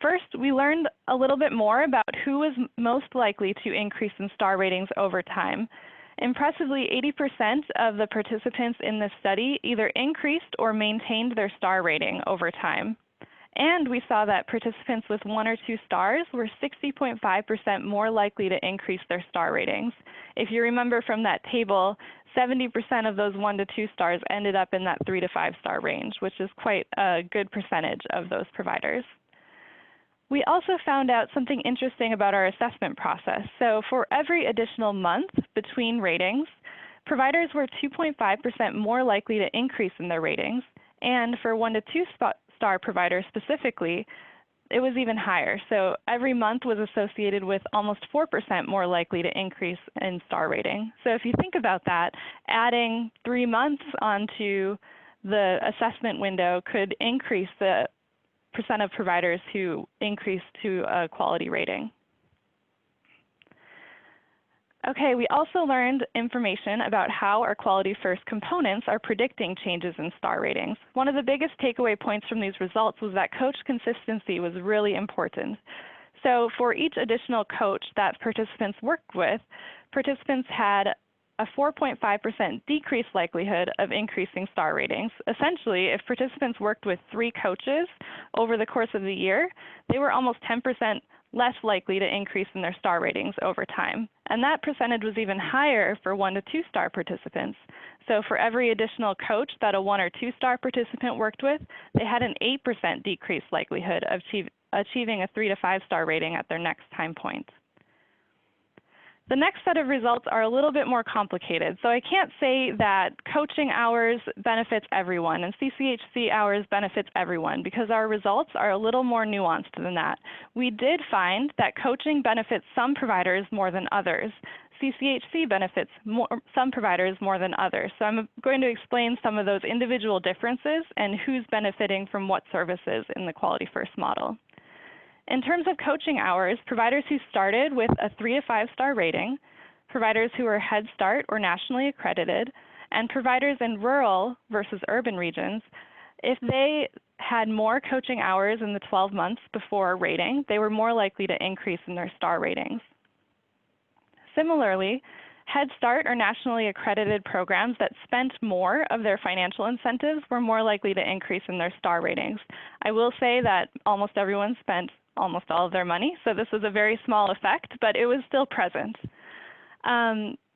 First, we learned a little bit more about who was most likely to increase in star ratings over time. Impressively, 80% of the participants in this study either increased or maintained their star rating over time. And we saw that participants with 1 or 2 stars were 60.5% more likely to increase their star ratings. If you remember from that table, 70% of those 1 to 2 stars ended up in that 3 to 5 star range, which is quite a good percentage of those providers. We also found out something interesting about our assessment process. So for every additional month between ratings, providers were 2.5% more likely to increase in their ratings. And for 1 to 2 star providers specifically, it was even higher. So every month was associated with almost 4% more likely to increase in star rating. So if you think about that, adding 3 months onto the assessment window could increase the percent of providers who increase to a quality rating. Okay, we also learned information about how our quality first components are predicting changes in star ratings. One of the biggest takeaway points from these results was that coach consistency was really important. So for each additional coach that participants worked with, participants had a 4.5% decreased likelihood of increasing star ratings. Essentially, if participants worked with 3 coaches over the course of the year, they were almost 10% less likely to increase in their star ratings over time. And that percentage was even higher for 1 to 2 star participants. So for every additional coach that a 1 or 2 star participant worked with, they had an 8% decreased likelihood of achieving a 3 to 5 star rating at their next time point. The next set of results are a little bit more complicated. So I can't say that coaching hours benefits everyone and CCHC hours benefits everyone because our results are a little more nuanced than that. We did find that coaching benefits some providers more than others. CCHC benefits some providers more than others. So I'm going to explain some of those individual differences and who's benefiting from what services in the Quality First model. In terms of coaching hours, providers who started with a 3 to 5 star rating, providers who are Head Start or nationally accredited, and providers in rural versus urban regions, if they had more coaching hours in the 12 months before rating, they were more likely to increase in their star ratings. Similarly, Head Start or nationally accredited programs that spent more of their financial incentives were more likely to increase in their star ratings. I will say that almost everyone spent almost all of their money, so this was a very small effect, but it was still present.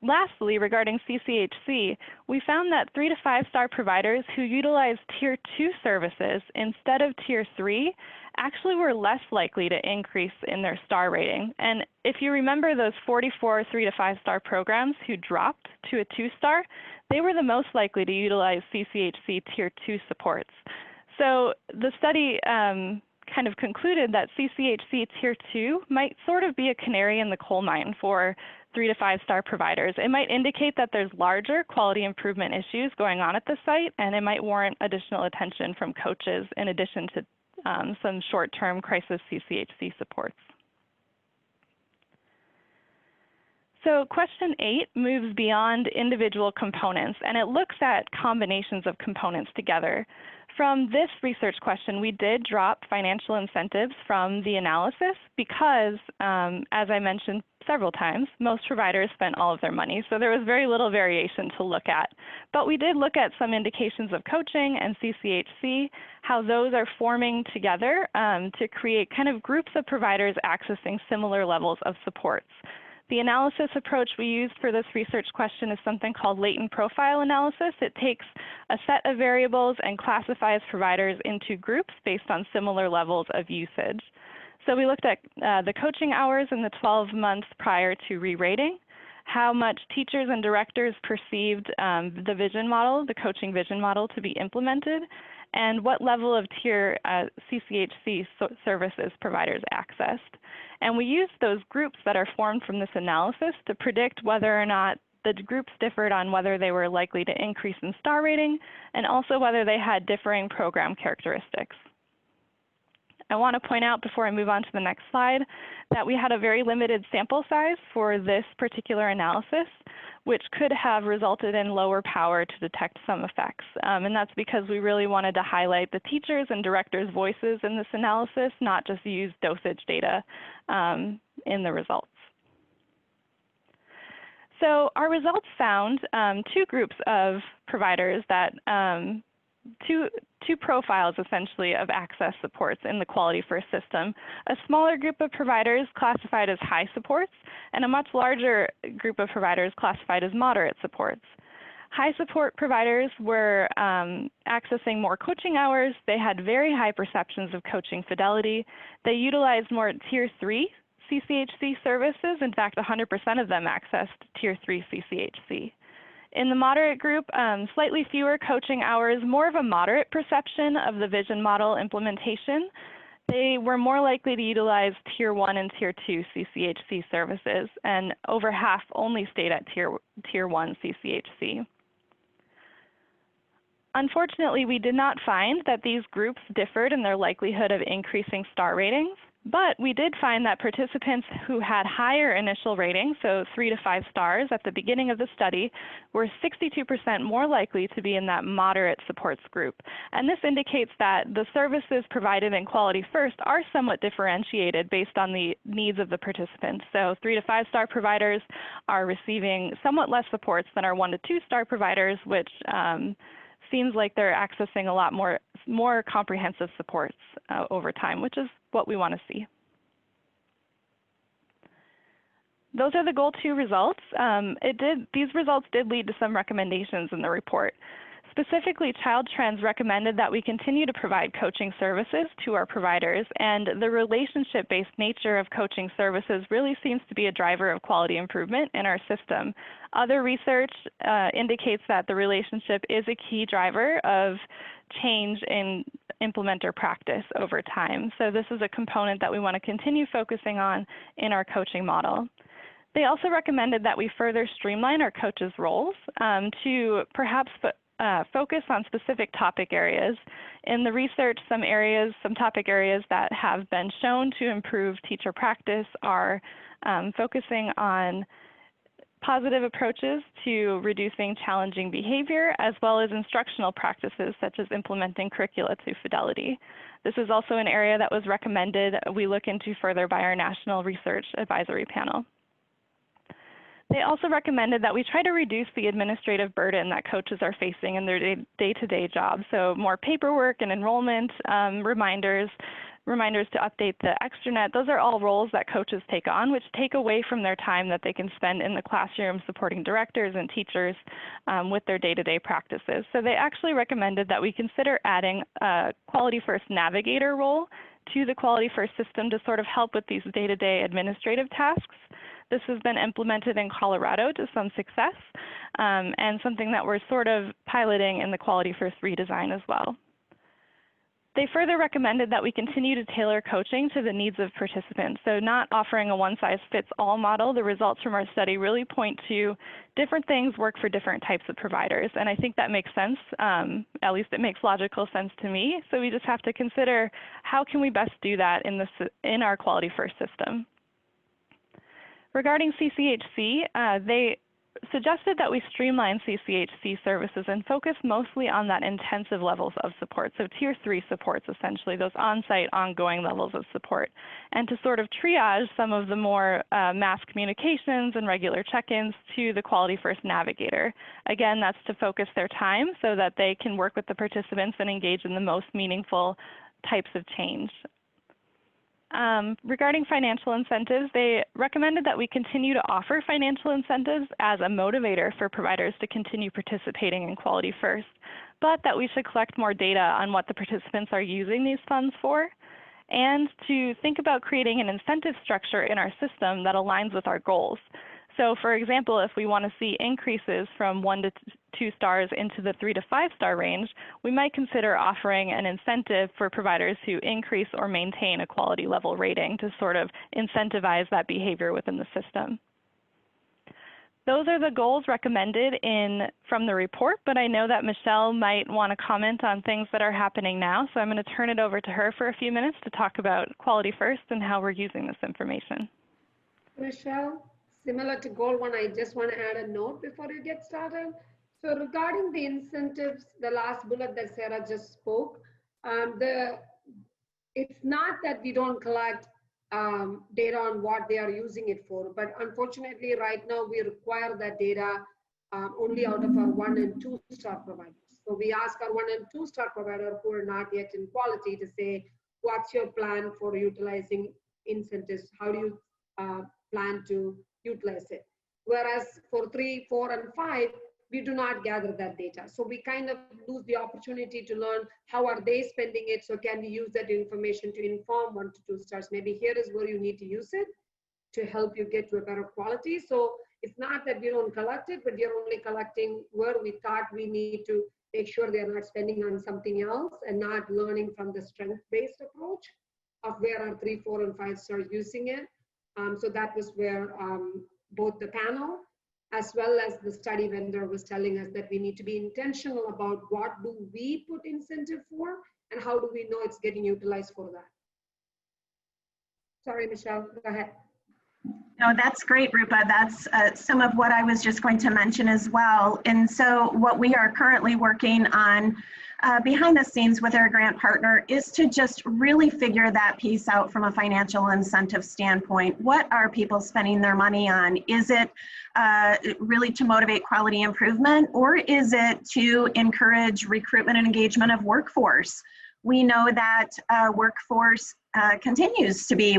Lastly, regarding CCHC, we found that 3 to 5 star providers who utilized Tier 2 services instead of Tier 3 actually were less likely to increase in their star rating. And if you remember those 44 3 to 5 star programs who dropped to a 2 star, they were the most likely to utilize CCHC Tier 2 supports. So the study kind of concluded that CCHC Tier 2 might sort of be a canary in the coal mine for 3 to 5 star providers. It might indicate that there's larger quality improvement issues going on at the site, and it might warrant additional attention from coaches in addition to some short-term crisis CCHC supports. So question 8 moves beyond individual components, and it looks at combinations of components together. From this research question, we did drop financial incentives from the analysis because, as I mentioned several times, most providers spent all of their money, so there was very little variation to look at. But we did look at some indications of coaching and CCHC, how those are forming together to create kind of groups of providers accessing similar levels of supports. The analysis approach we used for this research question is something called latent profile analysis. It takes a set of variables and classifies providers into groups based on similar levels of usage. So we looked at the coaching hours in the 12 months prior to re-rating, how much teachers and directors perceived the vision model, the coaching vision model, to be implemented, and what level of tier CCHC services providers accessed. And we used those groups that are formed from this analysis to predict whether or not the groups differed on whether they were likely to increase in star rating and also whether they had differing program characteristics. I want to point out before I move on to the next slide that we had a very limited sample size for this particular analysis, which could have resulted in lower power to detect some effects. And that's because we really wanted to highlight the teachers' and directors' voices in this analysis, not just use dosage data in the results. So our results found two groups of providers that two profiles essentially of access supports in the Quality First system. A smaller group of providers classified as high supports and a much larger group of providers classified as moderate supports. High support providers were accessing more coaching hours. They had very high perceptions of coaching fidelity. They utilized more Tier 3 CCHC services. In fact, 100% of them accessed Tier 3 CCHC. In the moderate group, slightly fewer coaching hours, more of a moderate perception of the vision model implementation. They were more likely to utilize Tier 1 and Tier 2 CCHC services, and over half only stayed at Tier 1 CCHC. Unfortunately, we did not find that these groups differed in their likelihood of increasing star ratings. But we did find that participants who had higher initial ratings, so 3 to 5 stars at the beginning of the study, were 62% more likely to be in that moderate supports group. And this indicates that the services provided in Quality First are somewhat differentiated based on the needs of the participants. So 3 to 5 star providers are receiving somewhat less supports than our 1 to 2 star providers, which seems like they're accessing a lot more comprehensive supports over time, which is what we want to see. Those are the Goal 2 results. These results did lead to some recommendations in the report. Specifically, Child Trends recommended that we continue to provide coaching services to our providers, and the relationship-based nature of coaching services really seems to be a driver of quality improvement in our system. Other research indicates that the relationship is a key driver of change in implementer practice over time. So this is a component that we want to continue focusing on in our coaching model. They also recommended that we further streamline our coaches' roles to perhaps focus on specific topic areas. In the research, some topic areas that have been shown to improve teacher practice are focusing on positive approaches to reducing challenging behavior, as well as instructional practices such as implementing curricula to fidelity. This is also an area that was recommended we look into further by our National Research Advisory Panel. They also recommended that we try to reduce the administrative burden that coaches are facing in their day-to-day jobs. So more paperwork and enrollment, reminders to update the extranet. Those are all roles that coaches take on, which take away from their time that they can spend in the classroom supporting directors and teachers with their day-to-day practices. So they actually recommended that we consider adding a Quality First navigator role to the Quality First system to sort of help with these day-to-day administrative tasks. This has been implemented in Colorado to some success, and something that we're sort of piloting in the Quality First redesign as well. They further recommended that we continue to tailor coaching to the needs of participants. So not offering a one-size-fits-all model, the results from our study really point to different things work for different types of providers. And I think that makes sense, at least it makes logical sense to me. So we just have to consider how can we best do that in our Quality First system. Regarding CCHC, they suggested that we streamline CCHC services and focus mostly on that intensive levels of support, so tier 3 supports essentially, those on-site ongoing levels of support, and to sort of triage some of the more mass communications and regular check-ins to the Quality First Navigator. Again, that's to focus their time so that they can work with the participants and engage in the most meaningful types of change. Regarding financial incentives, they recommended that we continue to offer financial incentives as a motivator for providers to continue participating in Quality First, but that we should collect more data on what the participants are using these funds for, and to think about creating an incentive structure in our system that aligns with our goals. So for example, if we want to see increases from 1 to 2 stars into the 3 to 5 star range, we might consider offering an incentive for providers who increase or maintain a quality level rating to sort of incentivize that behavior within the system. Those are the goals recommended from the report, but I know that Michelle might want to comment on things that are happening now, so I'm going to turn it over to her for a few minutes to talk about Quality First and how we're using this information. Michelle? Similar to goal one, I just want to add a note before you get started. So regarding the incentives, the last bullet that Sarah just spoke, it's not that we don't collect data on what they are using it for, but unfortunately right now we require that data only out of our 1 and 2 star providers. So we ask our 1 and 2 star provider who are not yet in quality to say, what's your plan for utilizing incentives? How do you plan to utilize it? Whereas for 3, 4, and 5, we do not gather that data. So we kind of lose the opportunity to learn how are they spending it. So can we use that information to inform 1 to 2 stars? Maybe here is where you need to use it to help you get to a better quality. So it's not that we don't collect it, but we are only collecting where we thought we need to make sure they're not spending on something else and not learning from the strength-based approach of where our 3, 4, and 5 stars using it. So that was where both the panel as well as the study vendor was telling us that we need to be intentional about what do we put incentive for and how do we know it's getting utilized for that. Sorry, Michelle, go ahead. No, that's great, Rupa. That's some of what I was just going to mention as well. And so what we are currently working on behind the scenes with our grant partner is to just really figure that piece out from a financial incentive standpoint. What are people spending their money on? Is it really to motivate quality improvement, or is it to encourage recruitment and engagement of workforce? We know that workforce turnover continues to be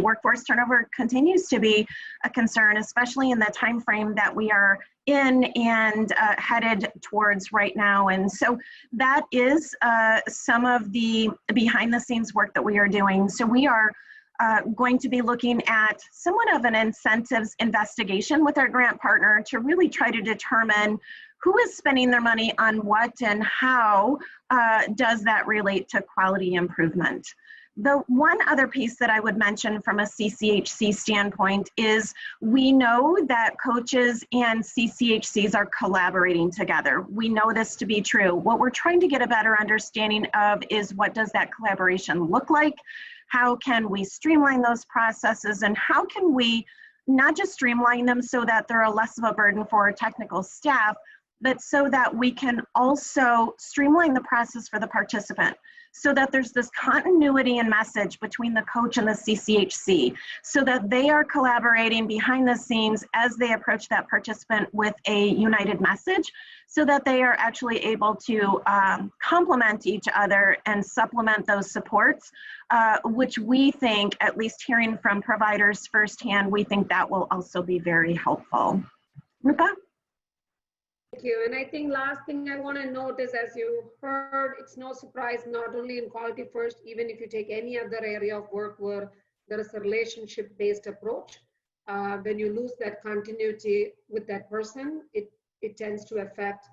a concern, especially in the time frame that we are in and headed towards right now. And so that is some of the behind the scenes work that we are doing. So we are going to be looking at somewhat of an incentives investigation with our grant partner to really try to determine who is spending their money on what and how does that relate to quality improvement. The one other piece that I would mention from a CCHC standpoint is we know that coaches and CCHCs are collaborating together. We know this to be true. What we're trying to get a better understanding of is what does that collaboration look like? How can we streamline those processes, and how can we not just streamline them so that they're a less of a burden for our technical staff, but so that we can also streamline the process for the participant, so that there's this continuity and message between the coach and the CCHC, so that they are collaborating behind the scenes as they approach that participant with a united message, so that they are actually able to complement each other and supplement those supports, which we think, at least hearing from providers firsthand, we think that will also be very helpful. Rupa? Thank you. And I think last thing I want to note is, as you heard, it's no surprise, not only in Quality First, even if you take any other area of work where there is a relationship-based approach, when you lose that continuity with that person, it tends to affect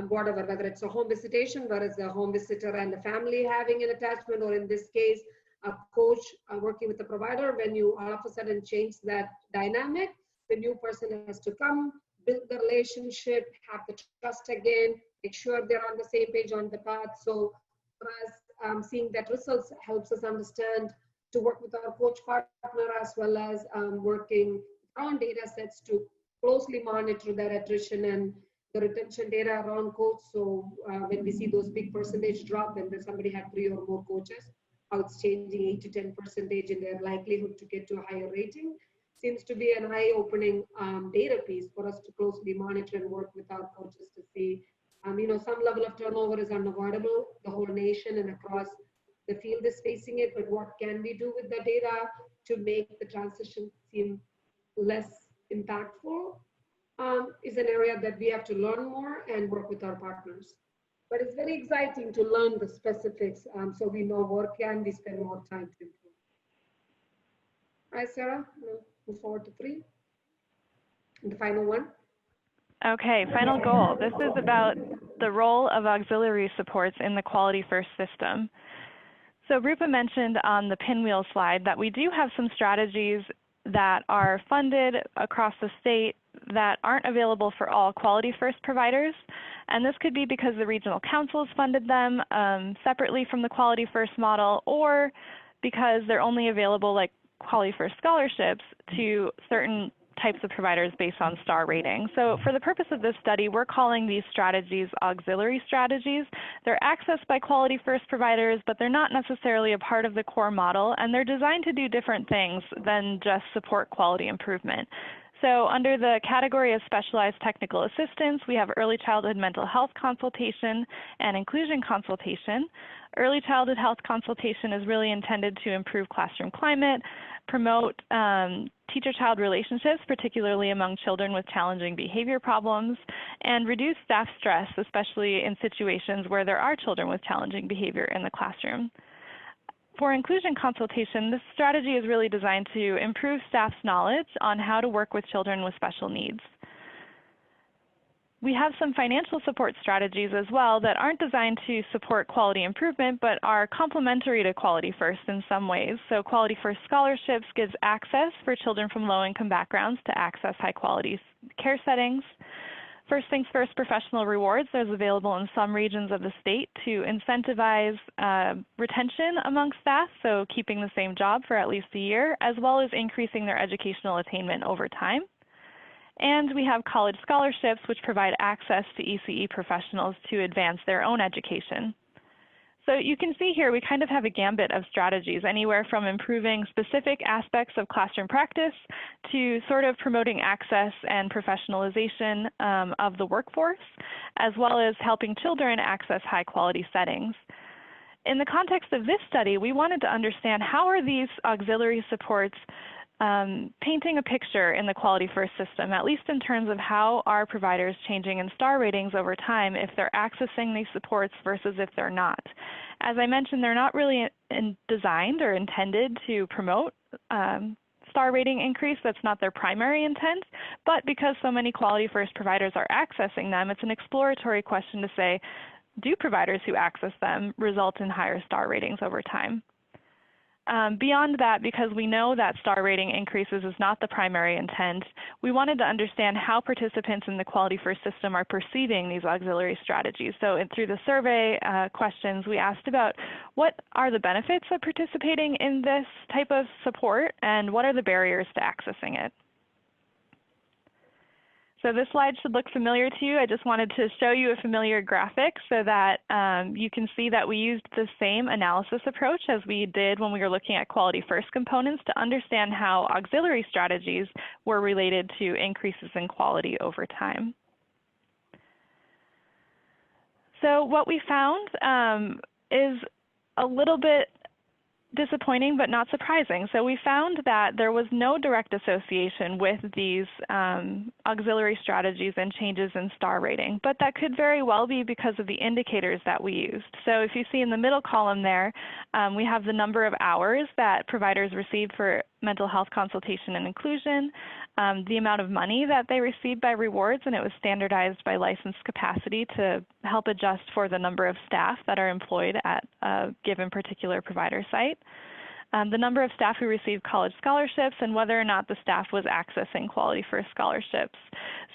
whatever, whether it's a home visitation, whether it's a home visitor and the family having an attachment, or in this case, a coach working with the provider. When you all of a sudden change that dynamic, the new person has to come, build the relationship, have the trust again, make sure they're on the same page on the path. So for us, seeing that results helps us understand to work with our coach partner as well as working with around data sets to closely monitor their attrition and the retention data around coach. So when we see those big percentage drop and then somebody had 3 or more coaches, how it's changing 8 to 10% in their likelihood to get to a higher rating, seems to be an eye-opening data piece for us to closely monitor and work with our coaches to see, some level of turnover is unavoidable. The whole nation and across the field is facing it, but what can we do with the data to make the transition seem less impactful is an area that we have to learn more and work with our partners. But it's very exciting to learn the specifics so we know where can we spend more time to improve. All right, Sarah, we'll move forward to 3. And the final one. Okay, final goal. This is about the role of auxiliary supports in the Quality First system. So Rupa mentioned on the pinwheel slide that we do have some strategies that are funded across the state that aren't available for all Quality First providers. And this could be because the regional councils funded them separately from the Quality First model, or because they're only available like Quality First scholarships to certain types of providers based on star rating. So for the purpose of this study, we're calling these strategies auxiliary strategies. They're accessed by Quality First providers, but they're not necessarily a part of the core model, and they're designed to do different things than just support quality improvement. So under the category of specialized technical assistance, we have early childhood mental health consultation and inclusion consultation. Early childhood health consultation is really intended to improve classroom climate, promote teacher-child relationships, particularly among children with challenging behavior problems, and reduce staff stress, especially in situations where there are children with challenging behavior in the classroom. For inclusion consultation, this strategy is really designed to improve staff's knowledge on how to work with children with special needs. We have some financial support strategies as well that aren't designed to support quality improvement, but are complementary to Quality First in some ways. So Quality First scholarships gives access for children from low-income backgrounds to access high-quality care settings. First Things First professional rewards is available in some regions of the state to incentivize retention among staff, so keeping the same job for at least a year, as well as increasing their educational attainment over time. And we have college scholarships, which provide access to ECE professionals to advance their own education. So you can see here we kind of have a gambit of strategies, anywhere from improving specific aspects of classroom practice to sort of promoting access and professionalization of the workforce, as well as helping children access high-quality settings. In the context of this study, we wanted to understand how are these auxiliary supports painting a picture in the Quality First system, at least in terms of how are providers changing in star ratings over time if they're accessing these supports versus if they're not. As I mentioned, they're not really designed or intended to promote star rating increase. That's not their primary intent, but because so many Quality First providers are accessing them, it's an exploratory question to say, do providers who access them result in higher star ratings over time? Beyond that, because we know that star rating increases is not the primary intent, we wanted to understand how participants in the Quality First system are perceiving these auxiliary strategies. So through the survey questions, we asked about what are the benefits of participating in this type of support and what are the barriers to accessing it. So this slide should look familiar to you. I just wanted to show you a familiar graphic so that you can see that we used the same analysis approach as we did when we were looking at Quality First components to understand how auxiliary strategies were related to increases in quality over time. So what we found is a little bit disappointing, but not surprising. So we found that there was no direct association with these auxiliary strategies and changes in star rating, but that could very well be because of the indicators that we used. So if you see in the middle column there, we have the number of hours that providers received for mental health consultation and inclusion, the amount of money that they received by rewards, and it was standardized by licensed capacity to help adjust for the number of staff that are employed at a given particular provider site, the number of staff who received college scholarships, and whether or not the staff was accessing Quality First scholarships.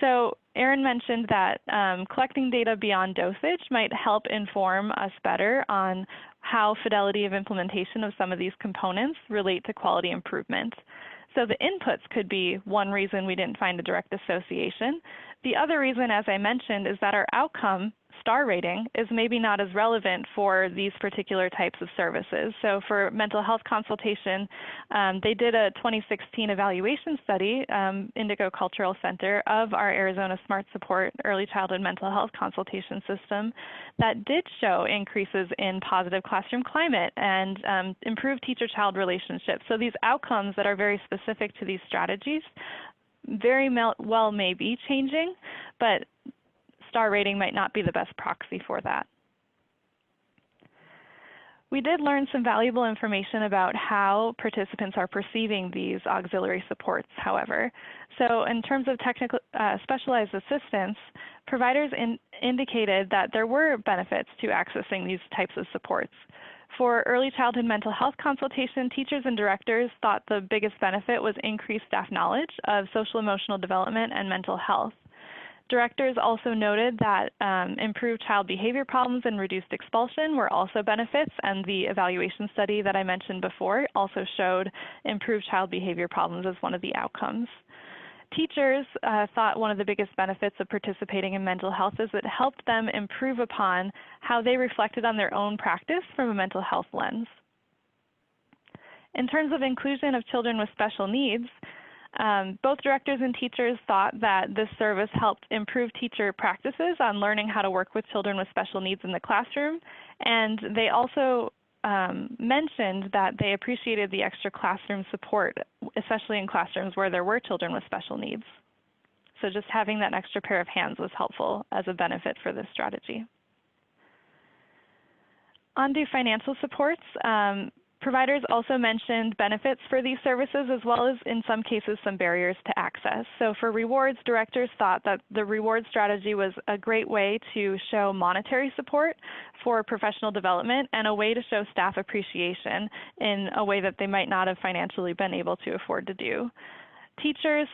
So Erin mentioned that collecting data beyond dosage might help inform us better on how fidelity of implementation of some of these components relate to quality improvement. So the inputs could be one reason we didn't find a direct association. The other reason, as I mentioned, is that our outcome, star rating, is maybe not as relevant for these particular types of services. So for mental health consultation, they did a 2016 evaluation study, Indigo Cultural Center, of our Arizona Smart Support early childhood mental health consultation system that did show increases in positive classroom climate and improved teacher-child relationships. So these outcomes that are very specific to these strategies very well may be changing, but star rating might not be the best proxy for that. We did learn some valuable information about how participants are perceiving these auxiliary supports, however. So in terms of technical specialized assistance, providers indicated that there were benefits to accessing these types of supports. For early childhood mental health consultation, teachers and directors thought the biggest benefit was increased staff knowledge of social emotional development and mental health. Directors also noted that improved child behavior problems and reduced expulsion were also benefits, and the evaluation study that I mentioned before also showed improved child behavior problems as one of the outcomes. Teachers thought one of the biggest benefits of participating in mental health is it helped them improve upon how they reflected on their own practice from a mental health lens. In terms of inclusion of children with special needs, both directors and teachers thought that this service helped improve teacher practices on learning how to work with children with special needs in the classroom, and they also mentioned that they appreciated the extra classroom support, especially in classrooms where there were children with special needs. So just having that extra pair of hands was helpful as a benefit for this strategy. On to financial supports. Providers also mentioned benefits for these services, as well as in some cases some barriers to access. So for rewards, directors thought that the reward strategy was a great way to show monetary support for professional development and a way to show staff appreciation in a way that they might not have financially been able to afford to do. Teachers,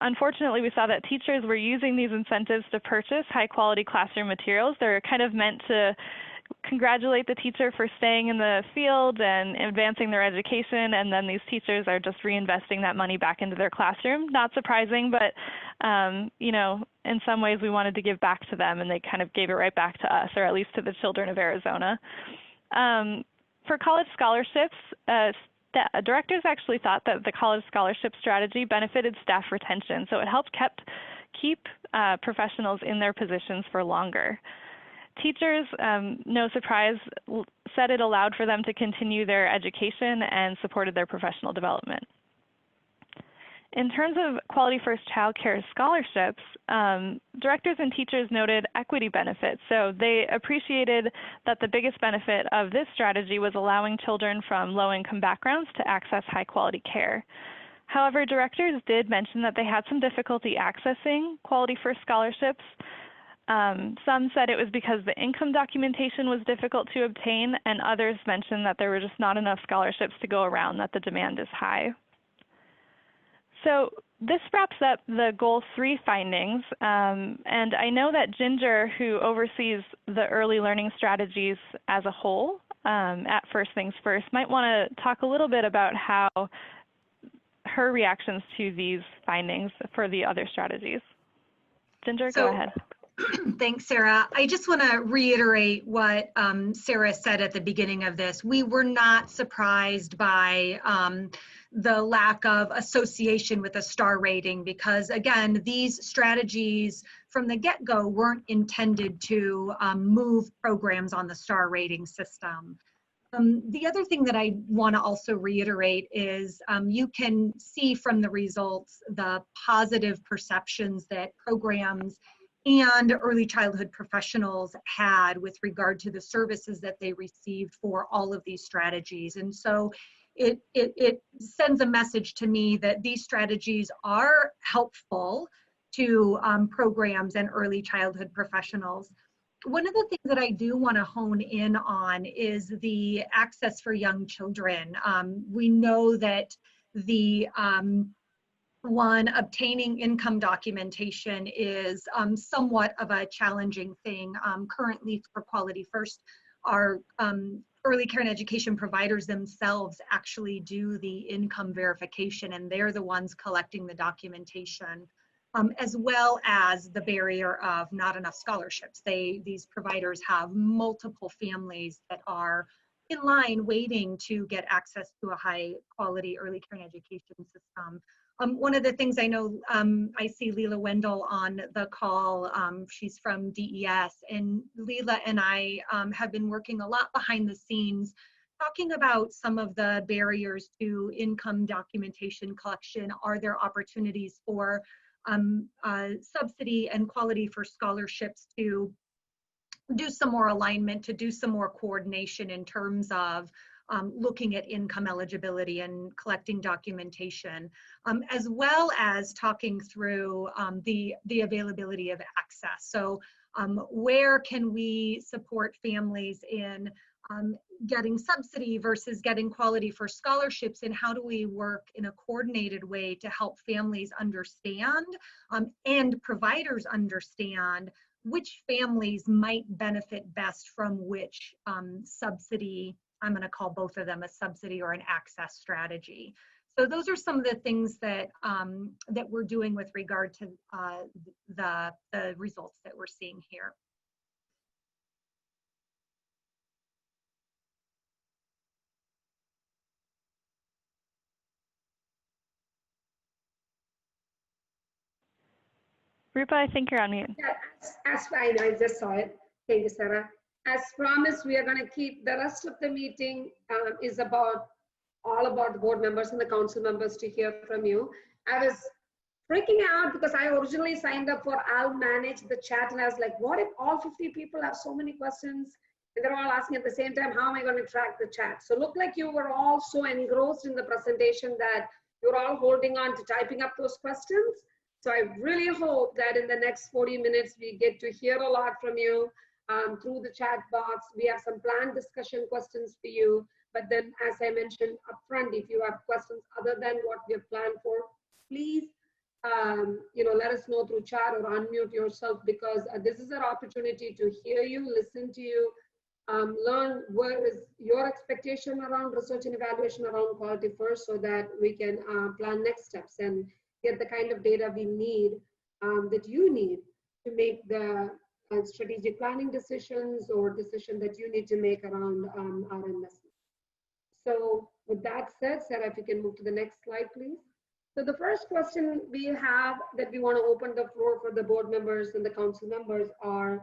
unfortunately, we saw that teachers were using these incentives to purchase high-quality classroom materials. They're kind of meant to congratulate the teacher for staying in the field and advancing their education, and then these teachers are just reinvesting that money back into their classroom. Not surprising, but you know, in some ways we wanted to give back to them, and they kind of gave it right back to us, or at least to the children of Arizona. For college scholarships, directors actually thought that the college scholarship strategy benefited staff retention, so it helped keep professionals in their positions for longer. Teachers, no surprise, said it allowed for them to continue their education and supported their professional development. In terms of Quality First Child Care scholarships, directors and teachers noted equity benefits. So they appreciated that the biggest benefit of this strategy was allowing children from low-income backgrounds to access high-quality care. However, directors did mention that they had some difficulty accessing Quality First scholarships. Some said it was because the income documentation was difficult to obtain, and others mentioned that there were just not enough scholarships to go around, that the demand is high. So this wraps up the Goal 3 findings, and I know that Ginger, who oversees the early learning strategies as a whole at First Things First, might want to talk a little bit about how her reactions to these findings for the other strategies. Ginger, go ahead. Thanks, Sarah. I just want to reiterate what Sarah said at the beginning of this. We were not surprised by the lack of association with a star rating because, again, these strategies from the get-go weren't intended to move programs on the star rating system. The other thing that I want to also reiterate is you can see from the results the positive perceptions that programs and early childhood professionals had with regard to the services that they received for all of these strategies. And so it sends a message to me that these strategies are helpful to programs and early childhood professionals. One of the things that I do want to hone in on is the access for young children. We know that the obtaining income documentation is somewhat of a challenging thing. Currently for Quality First, our early care and education providers themselves actually do the income verification, and they're the ones collecting the documentation, as well as the barrier of not enough scholarships. These providers have multiple families that are in line waiting to get access to a high quality early care and education system. One of the things I know, I see Leela Wendell on the call. She's from DES, and Leela and I have been working a lot behind the scenes, talking about some of the barriers to income documentation collection. Are there opportunities for subsidy and quality for scholarships to do some more alignment, to do some more coordination in terms of looking at income eligibility and collecting documentation, as well as talking through the availability of access. So where can we support families in getting subsidy versus getting quality for scholarships, and how do we work in a coordinated way to help families understand and providers understand which families might benefit best from which subsidy. I'm going to call both of them a subsidy or an access strategy. So those are some of the things that that we're doing with regard to the results that we're seeing here. Rupa, I think you're on mute. Yeah, as I know, I just saw it. Thank you, Sarah. As promised, we are going to keep the rest of the meeting is all about the board members and the council members to hear from you. I was freaking out because I originally signed up for I'll manage the chat, and I was like, what if all 50 people have so many questions and they're all asking at the same time? How am I going to track the chat? So look like you were all so engrossed in the presentation that you're all holding on to typing up those questions. So I really hope that in the next 40 minutes, we get to hear a lot from you through the chat box. We have some planned discussion questions for you. But then, as I mentioned upfront, if you have questions other than what we have planned for, please, let us know through chat or unmute yourself, because this is an opportunity to hear you, listen to you, learn what is your expectation around research and evaluation around Quality First, so that we can plan next steps and get the kind of data we need, that you need to make the strategic planning decisions or decision that you need to make around our investment. So with that said, Sarah, if you can move to the next slide, please. So the first question we have that we want to open the floor for the board members and the council members are,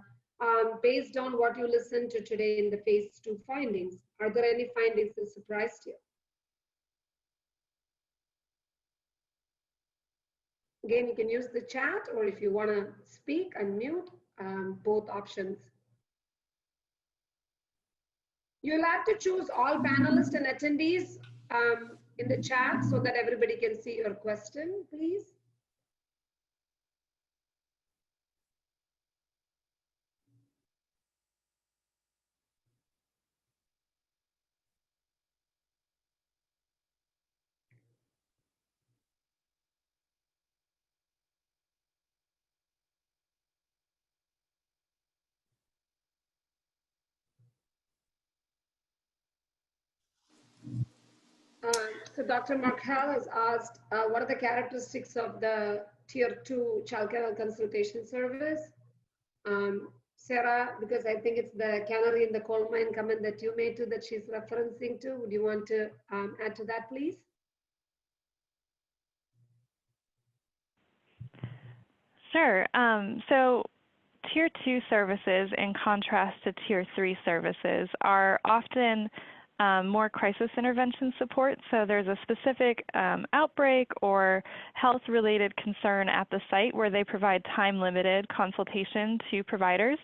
based on what you listened to today in the phase 2 findings, are there any findings that surprised you? Again, you can use the chat, or if you want to speak, unmute, both options. You'll have to choose all panelists and attendees in the chat so that everybody can see your question, please. So Dr. Markell has asked, what are the characteristics of the Tier 2 childcare consultation service? Sarah, because I think it's the canary in the coal mine comment that you made too that she's referencing to, would you want to add to that, please? Sure. So Tier 2 services, in contrast to Tier 3 services, are often more crisis intervention support. So there's a specific outbreak or health-related concern at the site where they provide time-limited consultation to providers.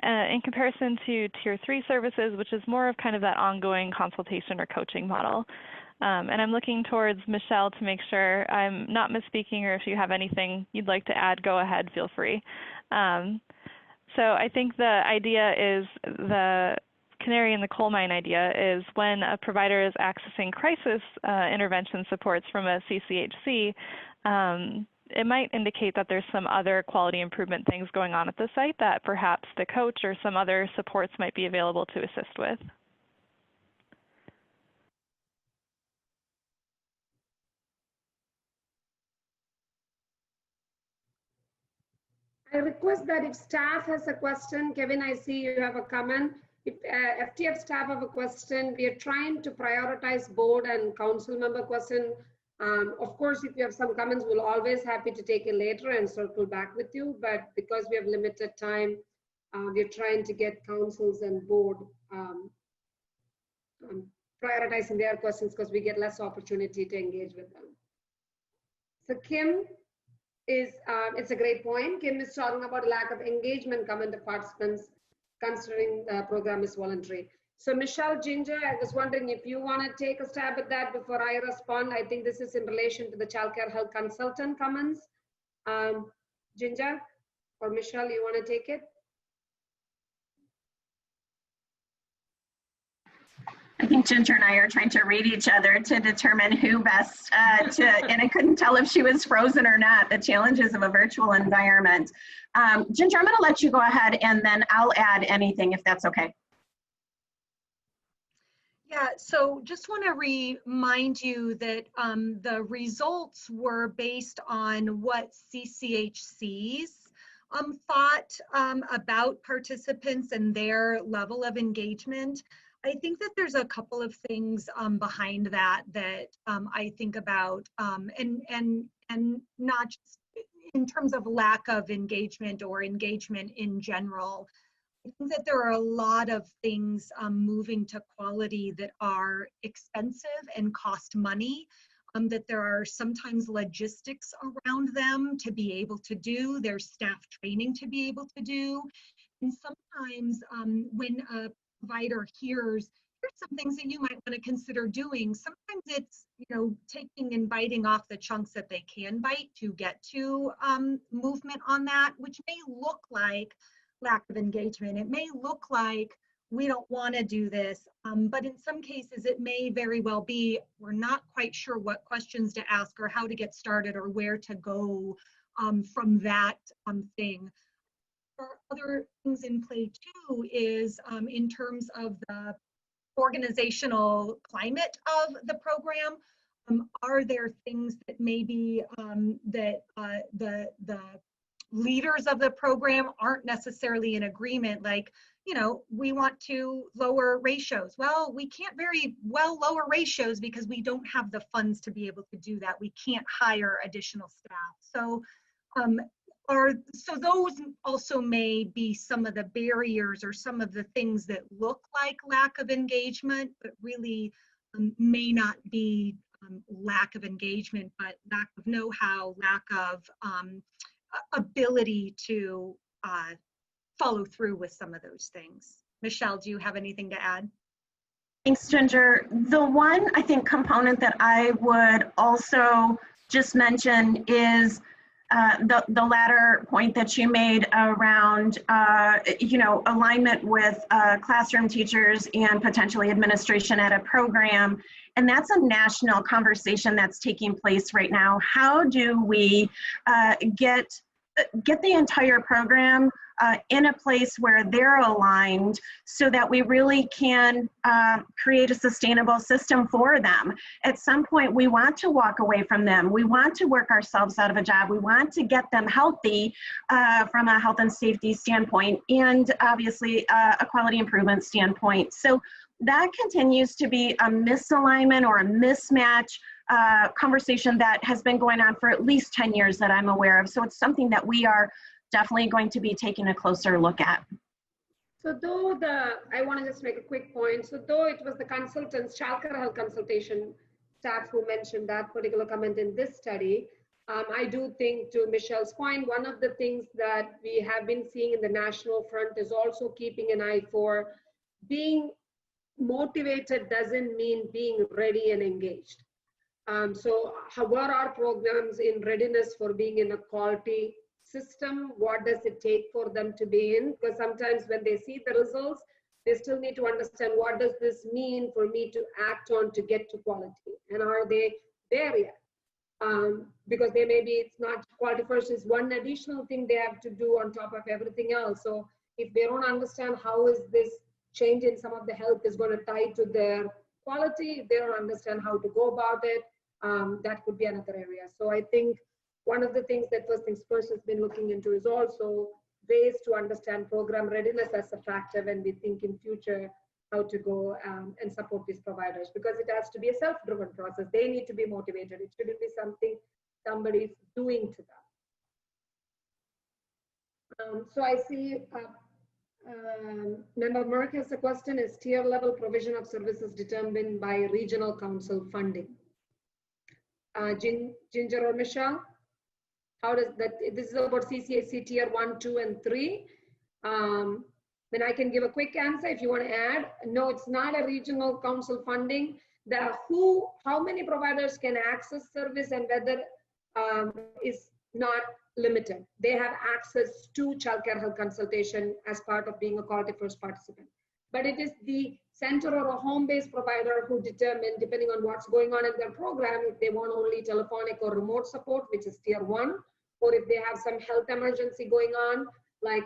In comparison to Tier 3 services, which is more of kind of that ongoing consultation or coaching model. And I'm looking towards Michelle to make sure I'm not misspeaking, or if you have anything you'd like to add, go ahead, feel free. So I think the idea is, the canary in the coal mine idea is, when a provider is accessing crisis intervention supports from a CCHC, it might indicate that there's some other quality improvement things going on at the site that perhaps the coach or some other supports might be available to assist with. I request that if staff has a question, Kevin, I see you have a comment. If FTF staff have a question, we are trying to prioritize board and council member question. Of course, if you have some comments, we'll always happy to take it later and circle back with you. But because we have limited time, we're trying to get councils and board prioritizing their questions because we get less opportunity to engage with them. So Kim is, it's a great point. Kim is talking about lack of engagement coming to participants considering the program is voluntary. So Michelle Ginger, I was wondering if you want to take a stab at that before I respond. I think this is in relation to the childcare health consultant comments. Ginger or Michelle, you want to take it? I think Ginger and I are trying to read each other to determine who best and I couldn't tell if she was frozen or not, the challenges of a virtual environment. Ginger, I'm going to let you go ahead and then I'll add anything if that's okay. Yeah, so just want to remind you that the results were based on what CCHCs thought about participants and their level of engagement. I think that there's a couple of things behind that I think about, and not just in terms of lack of engagement or engagement in general. I think that there are a lot of things moving to quality that are expensive and cost money, that there are sometimes logistics around them to be able to do, there's staff training to be able to do, and sometimes when a provider here's some things that you might want to consider doing. Sometimes it's, taking and biting off the chunks that they can bite to get to movement on that, which may look like lack of engagement. It may look like we don't want to do this, but in some cases it may very well be we're not quite sure what questions to ask or how to get started or where to go from that thing. Other things in play too is in terms of the organizational climate of the program. Are there things that maybe that the leaders of the program aren't necessarily in agreement, like, we want to lower ratios. Well, we can't very well lower ratios because we don't have the funds to be able to do that. We can't hire additional staff. So so those also may be some of the barriers or some of the things that look like lack of engagement, but really may not be lack of engagement, but lack of know-how, lack of ability to follow through with some of those things. Michelle, do you have anything to add? Thanks, Ginger. The one, I think, component that I would also just mention is the latter point that you made around, alignment with classroom teachers and potentially administration at a program. And that's a national conversation that's taking place right now. How do we get the entire program in a place where they're aligned so that we really can create a sustainable system for them? At some point, we want to walk away from them. We want to work ourselves out of a job. We want to get them healthy from a health and safety standpoint and obviously a quality improvement standpoint. So that continues to be a misalignment or a mismatch conversation that has been going on for at least 10 years that I'm aware of. So it's something that we are definitely going to be taking a closer look at. So though I want to just make a quick point. So though it was the consultants, childcare health consultation staff who mentioned that particular comment in this study, I do think, to Michelle's point, one of the things that we have been seeing in the national front is also keeping an eye for being motivated doesn't mean being ready and engaged. So what are programs in readiness for being in a quality system? What does it take for them to be in? Because sometimes when they see the results, they still need to understand, what does this mean for me to act on to get to quality? And are they there yet? Because they maybe it's not quality first is one additional thing they have to do on top of everything else. So if they don't understand how is this change in some of the health is going to tie to their quality, if they don't understand how to go about it, that could be another area. So I think one of the things that First Things First has been looking into is also ways to understand program readiness as a factor when we think in future how to go and support these providers, because it has to be a self-driven process. They need to be motivated. It shouldn't be something somebody's doing to them. So I see Member Merck has a question: is tier level provision of services determined by regional council funding? Ginger or Michelle? How does that, this is about CCAC tier 1, 2, and 3. Then I can give a quick answer if you want to add. No, it's not a regional council funding. How many providers can access service and whether is not limited. They have access to childcare health consultation as part of being a Quality First participant. But it is the center or a home-based provider who determine, depending on what's going on in their program, if they want only telephonic or remote support, which is tier 1, or if they have some health emergency going on, like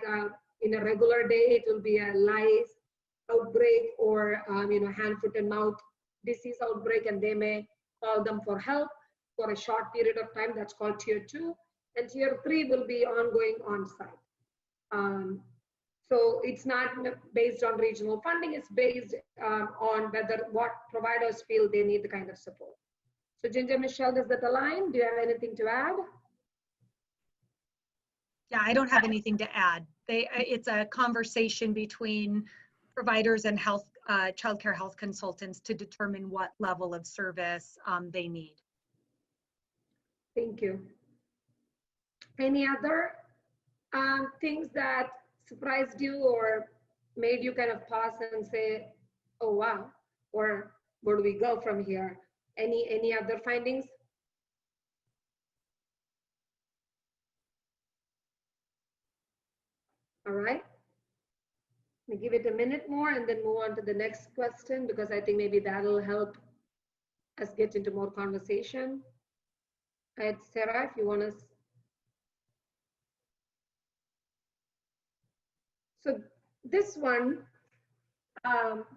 in a regular day, it will be a lice outbreak or hand, foot, and mouth disease outbreak, and they may call them for help for a short period of time. That's called tier 2. And tier 3 will be ongoing on-site. So it's not based on regional funding, it's based on what providers feel they need the kind of support. So Ginger, Michelle, does that align? Do you have anything to add? Yeah, I don't have anything to add. It's a conversation between providers and childcare health consultants to determine what level of service they need. Thank you. Any other things that surprised you or made you kind of pause and say, oh wow, or where do we go from here? Any other findings? All right, let me give it a minute more and then move on to the next question, because I think maybe that'll help us get into more conversation. Sarah, if you want to. So this one,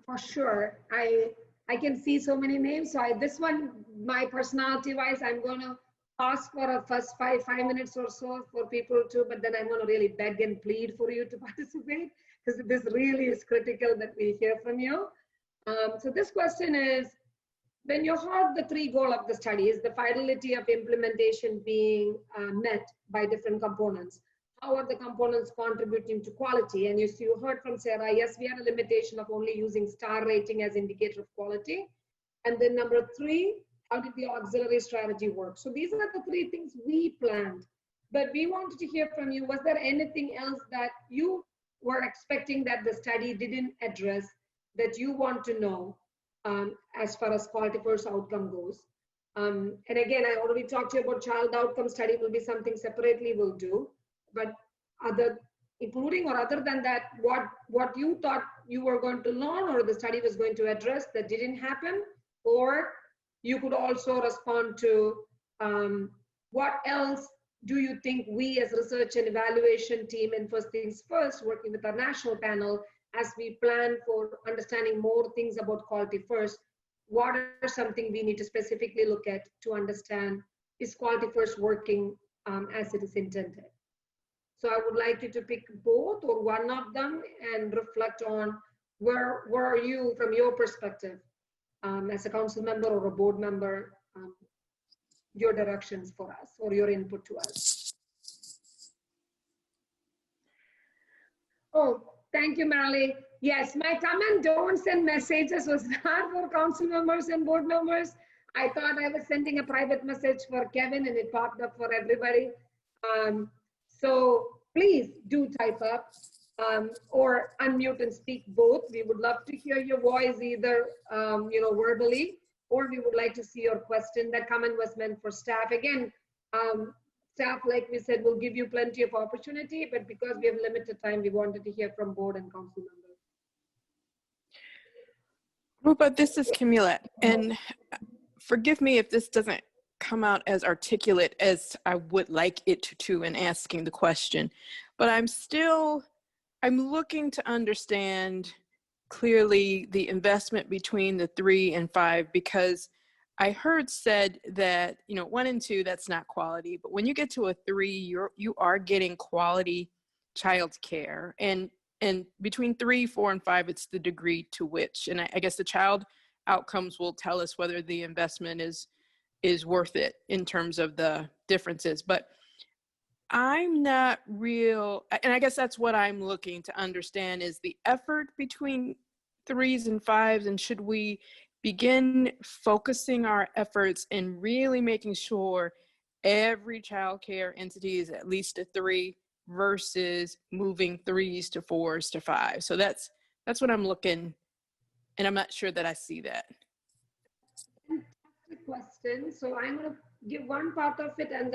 for sure, I can see so many names. So this one, my personality wise, I'm going to ask for a first five minutes or so for people to, but then I'm going to really beg and plead for you to participate, because this really is critical that we hear from you. So this question is, when you heard the 3 goals of the study, is the fidelity of implementation being met by different components? How are the components contributing to quality? And you heard from Sarah, yes, we have a limitation of only using star rating as indicator of quality. And then number 3, how did the auxiliary strategy work? So these are the 3 things we planned. But we wanted to hear from you, was there anything else that you were expecting that the study didn't address that you want to know as far as Quality First outcome goes? And again, I already talked to you about child outcome study will be something separately we'll do. But including or other than that, what you thought you were going to learn or the study was going to address that didn't happen, or you could also respond to what else do you think we as research and evaluation team and First Things First, working with our national panel, as we plan for understanding more things about Quality First, what are something we need to specifically look at to understand, is Quality First working as it is intended? So I would like you to pick both or one of them and reflect on where are you from your perspective as a council member or a board member, your directions for us or your input to us. Oh, thank you, Marley. Yes, my comment, don't send messages, was not for council members and board members. I thought I was sending a private message for Kevin and it popped up for everybody. So please do type up or unmute and speak both. We would love to hear your voice either verbally, or we would like to see your question. That comment was meant for staff. Again, staff, like we said, will give you plenty of opportunity, but because we have limited time, we wanted to hear from board and council members. Rupa, this is Camila, and forgive me if this doesn't come out as articulate as I would like it to in asking the question, but I'm looking to understand clearly the investment between the 3 and 5, because I heard said that, 1 and 2, that's not quality, but when you get to a 3, you are getting quality child care. And between 3, 4, and 5, it's the degree to which. And I guess the child outcomes will tell us whether the investment is worth it in terms of the differences. But I'm not real, and I guess that's what I'm looking to understand is the effort between 3s and 5s, and should we begin focusing our efforts and really making sure every child care entity is at least a 3 versus moving 3s to 4s to 5. So that's what I'm looking, and I'm not sure that I see that. Fantastic question. So I'm going to give one part of it, and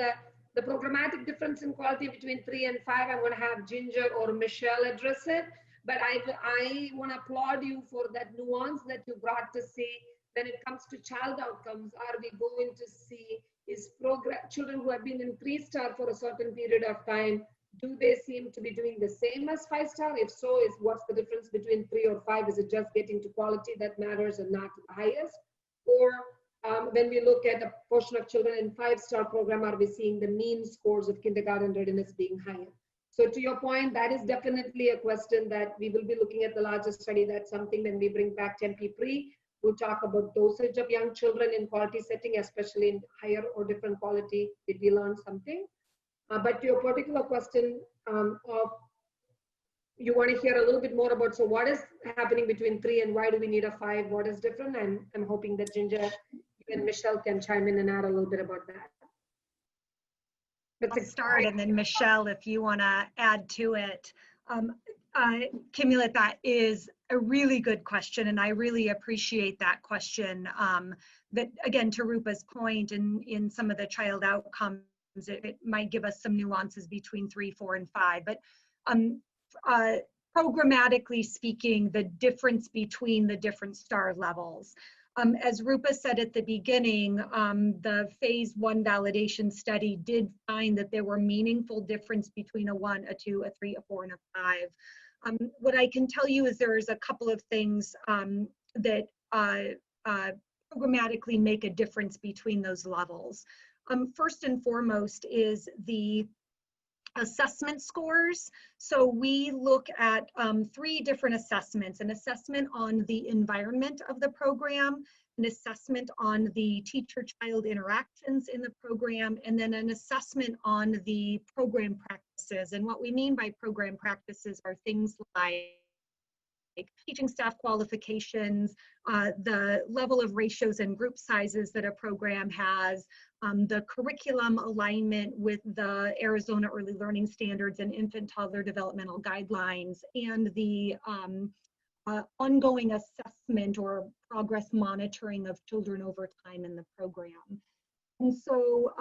the programmatic difference in quality between 3 and 5, I'm going to have Ginger or Michelle address it. But I want to applaud you for that nuance that you brought to see when it comes to child outcomes. Are we going to see children who have been in 3-star for a certain period of time, do they seem to be doing the same as 5-star? If so, what's the difference between 3 or 5? Is it just getting to quality that matters and not highest? Or when we look at a portion of children in 5-star program, are we seeing the mean scores of kindergarten readiness being higher? So to your point, that is definitely a question that we will be looking at the larger study. That's something when we bring back Tempe Pre, we'll talk about dosage of young children in quality setting, especially in higher or different quality. Did we learn something? But to your particular question of you want to hear a little bit more about, so what is happening between 3 and why do we need a 5? What is different? I'm hoping that Ginger and Michelle can chime in and add a little bit about that. I'll start, and then Michelle, if you want to add to it. Kimula, that is a really good question, and I really appreciate that question. That, again, to Rupa's point, in some of the child outcomes, it might give us some nuances between 3, 4, and 5. But programmatically speaking, the difference between the different star levels. As Rupa said at the beginning, the phase 1 validation study did find that there were meaningful difference between a 1, a 2, a 3, a 4, and a 5. What I can tell you is there's a couple of things that programmatically make a difference between those levels. First and foremost is the assessment scores. So we look at 3 different assessments: an assessment on the environment of the program, an assessment on the teacher-child interactions in the program, and then an assessment on the program practices. And what we mean by program practices are things like teaching staff qualifications, the level of ratios and group sizes that a program has, the curriculum alignment with the Arizona Early Learning Standards and Infant Toddler Developmental Guidelines, and the ongoing assessment or progress monitoring of children over time in the program. And so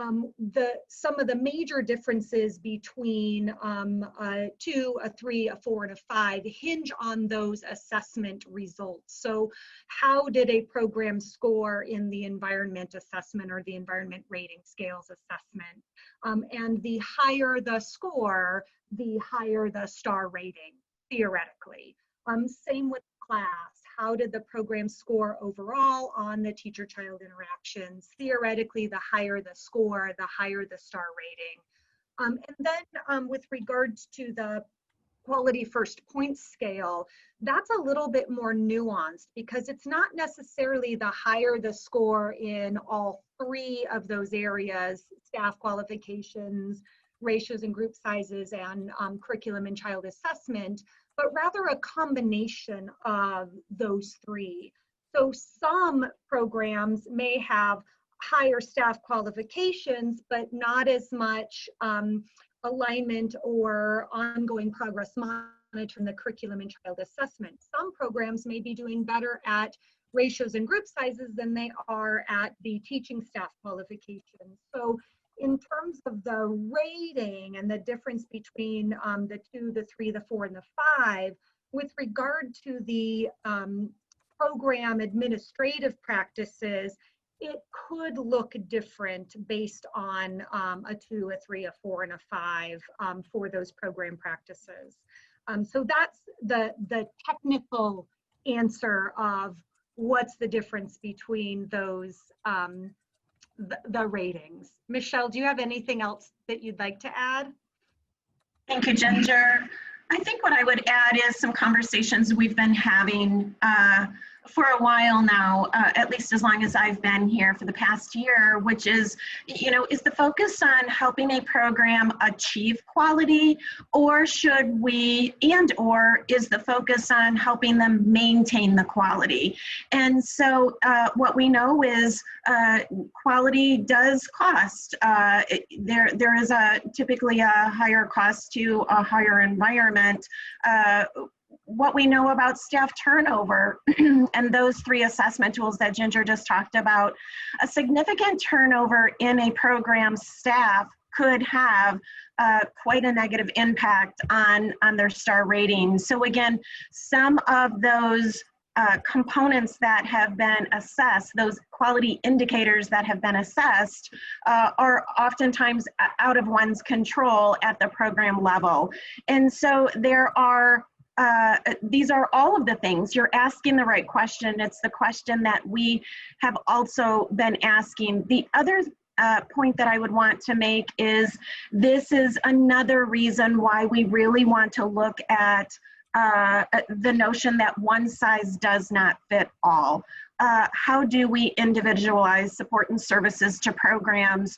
some of the major differences between a 2, a 3, a 4, and a 5 hinge on those assessment results. So how did a program score in the environment assessment or the environment rating scales assessment? And the higher the score, the higher the star rating, theoretically. Same with class. How did the program score overall on the teacher-child interactions? Theoretically, the higher the score, the higher the star rating. And then with regards to the quality first point scale, that's a little bit more nuanced because it's not necessarily the higher the score in all 3 of those areas: staff qualifications, ratios and group sizes, and curriculum and child assessment, but rather a combination of those 3. So some programs may have higher staff qualifications, but not as much alignment or ongoing progress monitoring the curriculum and child assessment. Some programs may be doing better at ratios and group sizes than they are at the teaching staff qualifications. So in terms of the rating and the difference between the 2, the 3, the 4, and the 5, with regard to the program administrative practices, it could look different based on a 2, a 3, a 4, and a 5 for those program practices. So that's the technical answer of what's the difference between those, the ratings. Michelle, do you have anything else that you'd like to add? Thank you, Ginger. I think what I would add is some conversations we've been having for a while now, at least as long as I've been here for the past year, which is, is the focus on helping a program achieve quality, or should we, or is the focus on helping them maintain the quality? And so what we know is quality does cost. There is typically a higher cost to a higher environment. What we know about staff turnover and those 3 assessment tools that Ginger just talked about, a significant turnover in a program's staff could have quite a negative impact on their star ratings. So again, some of those components that have been assessed, those quality indicators that have been assessed, are oftentimes out of one's control at the program level. And so there are these are all of the things. You're asking the right question. It's the question that we have also been asking. The other point that I would want to make is this is another reason why we really want to look at the notion that one size does not fit all. How do we individualize support and services to programs?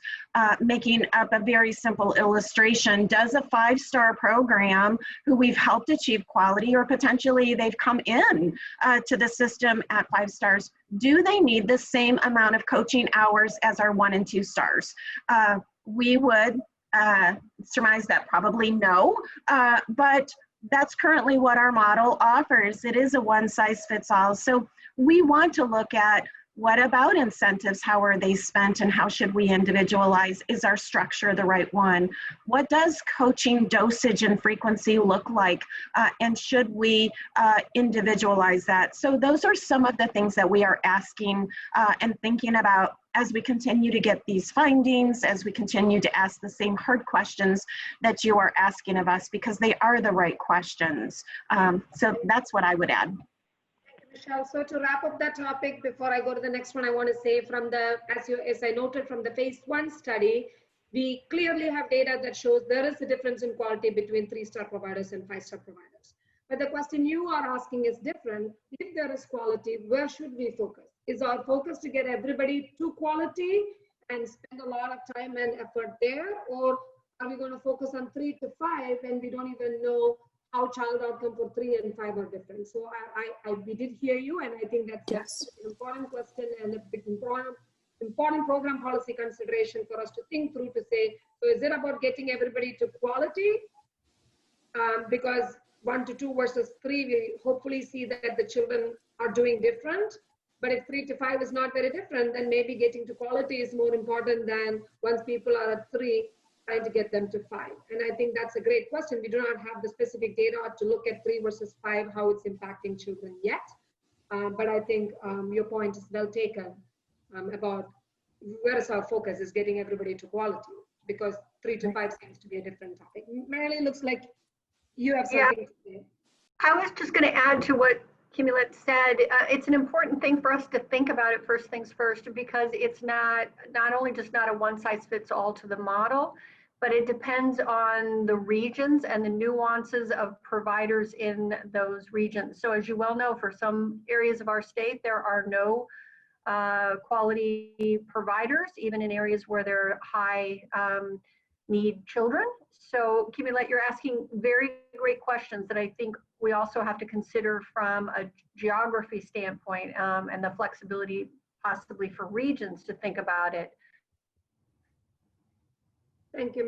Making up a very simple illustration, does a 5-star program who we've helped achieve quality, or potentially they've come in to the system at 5 stars, do they need the same amount of coaching hours as our 1 and 2 stars? We would surmise that probably no, but that's currently what our model offers. It is a one-size-fits-all. So we want to look at, what about incentives? How are they spent, and how should we individualize? Is our structure the right one? What does coaching dosage and frequency look like? And should we individualize that? So those are some of the things that we are asking and thinking about as we continue to get these findings, as we continue to ask the same hard questions that you are asking of us, because they are the right questions. So that's what I would add. Michelle, so to wrap up that topic, before I go to the next one, I want to say from the, as I noted from the phase 1 study, we clearly have data that shows there is a difference in quality between 3-star providers and 5-star providers. But the question you are asking is different. If there is quality, where should we focus? Is our focus to get everybody to quality and spend a lot of time and effort there? Or are we going to focus on 3 to 5 and we don't even know how child outcome for 3 and 5 are different? So we did hear you, and I think that's an important question and a big important program policy consideration for us to think through, to say, so is it about getting everybody to quality? Because 1 to 2 versus 3, we hopefully see that the children are doing different. But if 3 to 5 is not very different, then maybe getting to quality is more important than once people are at 3, trying to get them to 5. And I think that's a great question. We do not have the specific data to look at 3 versus 5, how it's impacting children yet. But I think your point is well taken about where is our focus, is getting everybody to quality, because 3 to 5 seems to be a different topic. Marilyn, looks like you have something to say. I was just going to add to what Kimulette said. It's an important thing for us to think about it first things first, because it's not only just not a one size fits all to the model, but it depends on the regions and the nuances of providers in those regions. So as you well know, for some areas of our state, there are no quality providers, even in areas where there are high need children. So Kimulette, you're asking very great questions that I think we also have to consider from a geography standpoint, and the flexibility possibly for regions to think about it. Thank you,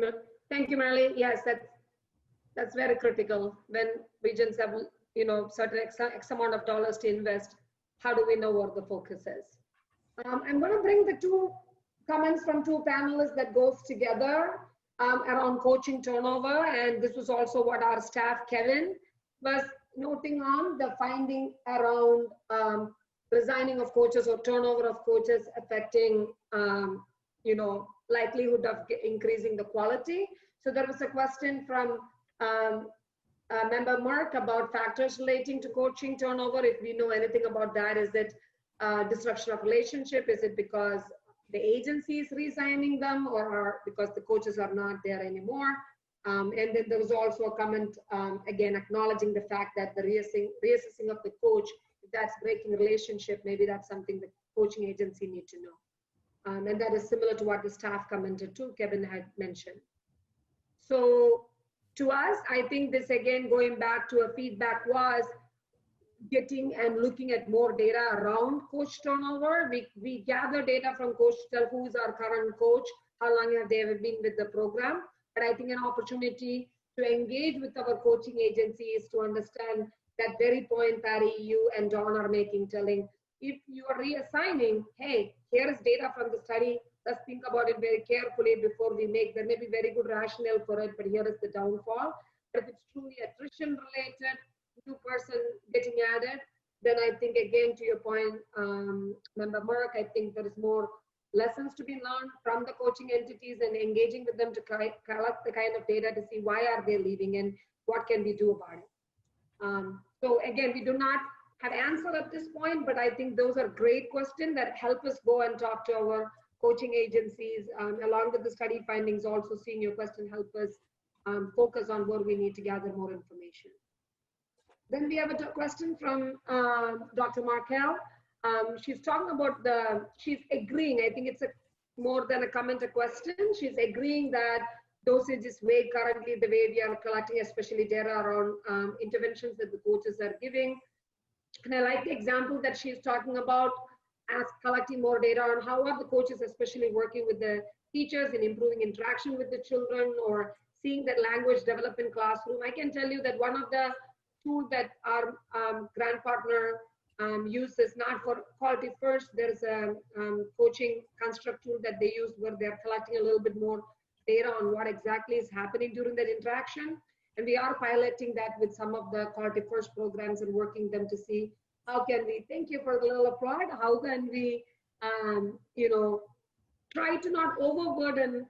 Marilyn. Yes, that's very critical. When regions have, certain X amount of dollars to invest, how do we know what the focus is? I'm going to bring the 2 comments from 2 panelists that goes together around coaching turnover. And this was also what our staff, Kevin, was noting on, the finding around resigning of coaches or turnover of coaches affecting, likelihood of increasing the quality. So there was a question from member Mark about factors relating to coaching turnover. If we know anything about that, is it disruption of relationship? Is it because the agency is resigning them, or because the coaches are not there anymore? And then there was also a comment, again, acknowledging the fact that the reassessing of the coach, if that's breaking relationship, maybe that's something the coaching agency need to know. And that is similar to what the staff commented too, Kevin had mentioned. So to us, I think this, again, going back to a feedback, was getting and looking at more data around coach turnover. We gather data from coach to tell who's our current coach, how long have they ever been with the program. But I think an opportunity to engage with our coaching agencies to understand that very point Patty, you and Dawn are making, telling, if you are reassigning, hey, here is data from the study, let's think about it very carefully before we make, there may be very good rationale for it, but here is the downfall. But if it's truly attrition related, new person getting added, then I think, again, to your point, Member Merck, I think there is more lessons to be learned from the coaching entities and engaging with them to collect the kind of data to see why are they leaving and what can we do about it. So again, we do not have answer at this point, but I think those are great questions that help us go and talk to our coaching agencies, along with the study findings. Also, seeing your question help us focus on where we need to gather more information. Then we have a question from Dr. Markel. She's talking about she's agreeing, I think it's more than a comment, a question. She's agreeing that dosage is way currently the way we are collecting, especially data around interventions that the coaches are giving. And I like the example that she's talking about, as collecting more data on how are the coaches especially working with the teachers in improving interaction with the children, or seeing that language develop in classroom. I can tell you that one of the tools that our grant partner uses, not for Quality First, there's a coaching construct tool that they use where they're collecting a little bit more data on what exactly is happening during that interaction. And we are piloting that with some of the Quality First programs and working them to see how can we, thank you for the little applaud, how can we, you know, try to not overburden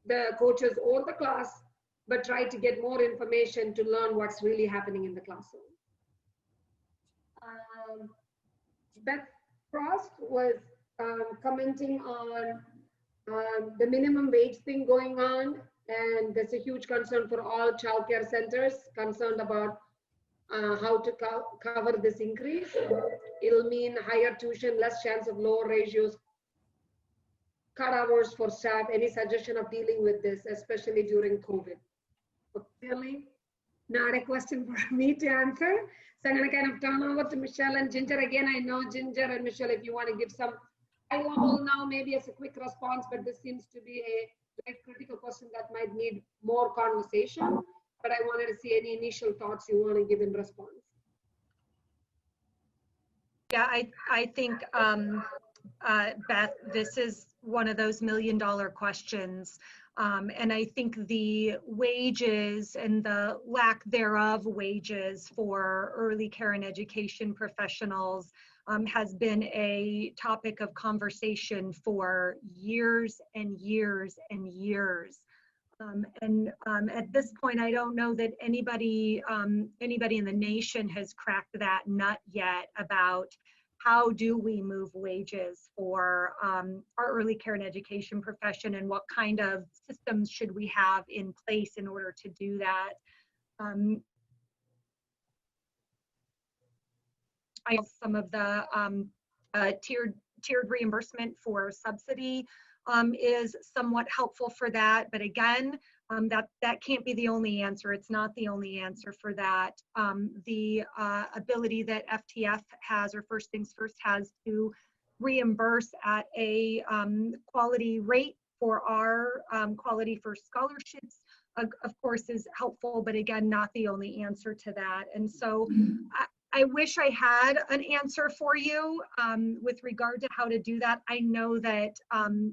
the coaches or the class, but try to get more information to learn what's really happening in the classroom. Beth Frost was commenting on the minimum wage thing going on, and there's a huge concern for all childcare centers, concerned about how to cover this increase. It'll mean higher tuition, less chance of lower ratios, cut hours for staff. Any suggestion of dealing with this, especially during COVID? So clearly not a question for me to answer. So I'm going to kind of turn over to Michelle and Ginger. Again, I know Ginger and Michelle, if you want to give some high level now, maybe as a quick response, but this seems to be a very critical question that might need more conversation. But I wanted to see any initial thoughts you want to give in response. Yeah, I think, Beth, this is one of those million-dollar questions. And I think the wages and the lack thereof wages for early care and education professionals has been a topic of conversation for years and years and years. At this point, I don't know that anybody in the nation has cracked that nut yet about how do we move wages for our early care and education profession, and what kind of systems should we have in place in order to do that. I know some of the tiered reimbursement for subsidy is somewhat helpful for that, but again, that can't be the only answer. It's not the only answer for that. The ability that FTF has, or First Things First has, to reimburse at a quality rate for our Quality First scholarships, of course, is helpful, but again, not the only answer to that. And so I wish I had an answer for you with regard to how to do that. I know that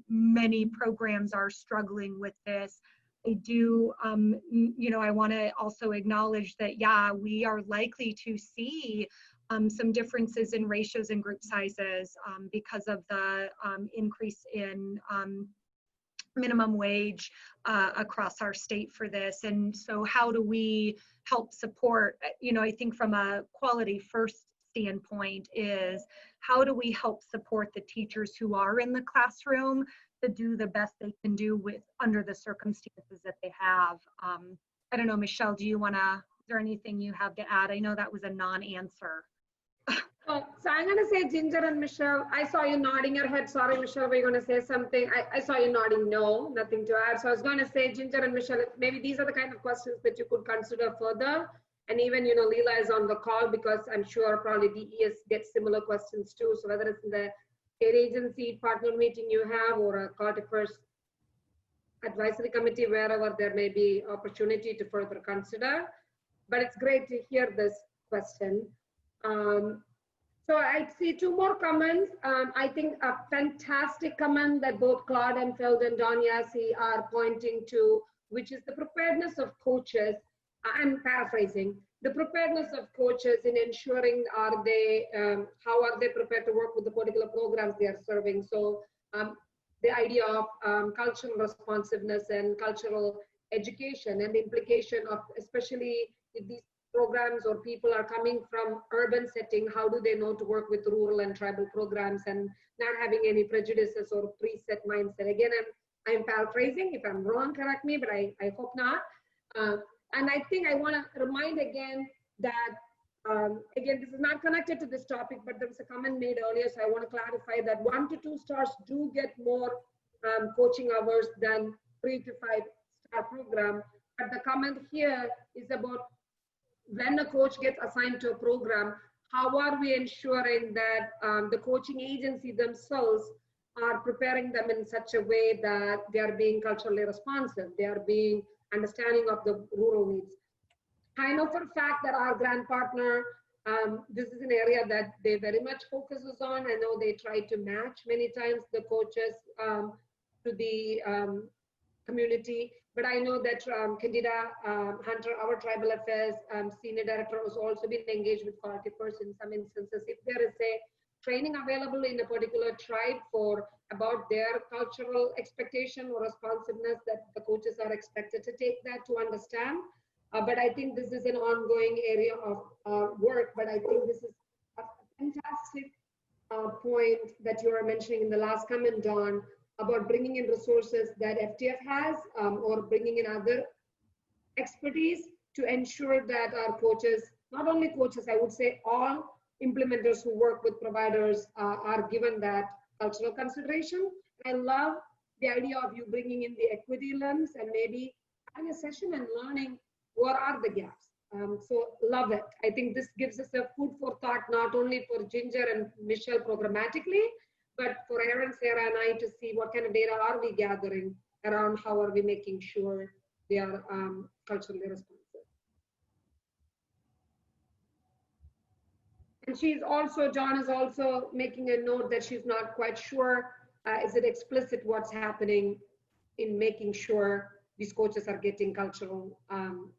many programs are struggling with this. I do, you know, I want to also acknowledge that, yeah, we are likely to see some differences in ratios and group sizes because of the increase in minimum wage across our state for this. And so how do we help support, you know, I think from a Quality First standpoint is how do we help support the teachers who are in the classroom to do the best they can do with under the circumstances that they have. I don't know, Michelle, do you want to, is there anything you have to add? I know that was a non-answer. So I'm going to say Ginger and Michelle. I saw you nodding your head. Sorry, Michelle, were you going to say something? I saw you nodding no, nothing to add. So I was going to say Ginger and Michelle, maybe these are the kind of questions that you could consider further. And even, you know, Leela is on the call because I'm sure probably DES gets similar questions too. So whether it's in the state agency partner meeting you have or a call to first advisory committee, wherever there may be opportunity to further consider. But it's great to hear this question. So I see two more comments. I think a fantastic comment that both Claude Enfield and Don Yassi are pointing to, which is the preparedness of coaches. I'm paraphrasing. The preparedness of coaches in ensuring how are they prepared to work with the particular programs they are serving. So the idea of cultural responsiveness and cultural education and the implication of, especially if these programs or people are coming from urban setting, how do they know to work with rural and tribal programs and not having any prejudices or preset mindset. Again, I'm paraphrasing. If I'm wrong, correct me, but I hope not. And I think I want to remind again that, again, this is not connected to this topic, but there was a comment made earlier, so I want to clarify that 1 to 2 stars do get more coaching hours than 3 to 5 star program. But the comment here is about when a coach gets assigned to a program, how are we ensuring that the coaching agency themselves are preparing them in such a way that they are being culturally responsive, they are being understanding of the rural needs. I know for a fact that our grant partner, this is an area that they very much focuses on. I know they try to match many times the coaches to the community. But I know that Candida Hunter, our tribal affairs senior director, has also been engaged with Quality First in some instances. If there is a training available in a particular tribe for about their cultural expectation or responsiveness, that the coaches are expected to take that to understand. But I think this is an ongoing area of work. But I think this is a fantastic point that you were mentioning in the last comment, Dawn, about bringing in resources that FTF has or bringing in other expertise to ensure that our coaches, not only coaches, I would say all implementers who work with providers are given that cultural consideration. I love the idea of you bringing in the equity lens and maybe having a session and learning what are the gaps. So love it. I think this gives us a food for thought, not only for Ginger and Michelle programmatically, but for Aaron, Sarah, and I to see what kind of data are we gathering around how are we making sure they are culturally responsive. And she's also, John is also making a note that she's not quite sure, is it explicit what's happening in making sure these coaches are getting cultural,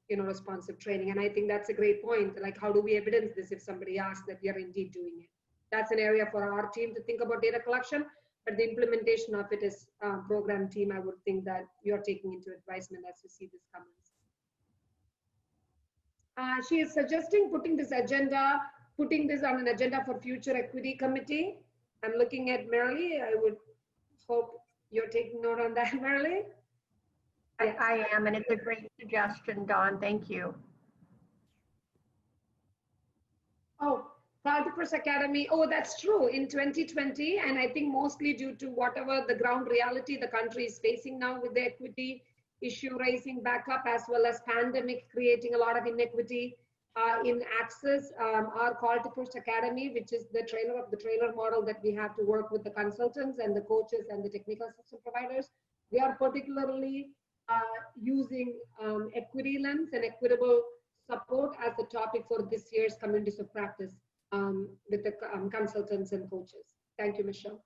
responsive training. And I think that's a great point. Like, how do we evidence this if somebody asks that we are indeed doing it? That's an area for our team to think about data collection, but the implementation of it is program team. I would think that you're taking into advisement as you see these comments. She is suggesting putting this on an agenda for future equity committee. I'm looking at Marilee. I would hope you're taking note on that, Marilee. I am, and it's a great suggestion, Dawn. Thank you. Oh, Quality First Academy. Oh, that's true. In 2020, and I think mostly due to whatever the ground reality the country is facing now with the equity issue raising back up, as well as pandemic creating a lot of inequity in access. Our Quality First Academy, which is the trainer of the trainer model that we have to work with the consultants and the coaches and the technical system providers, they are particularly using equity lens and equitable support as the topic for this year's Communities of Practice with the consultants and coaches. Thank you, Michelle.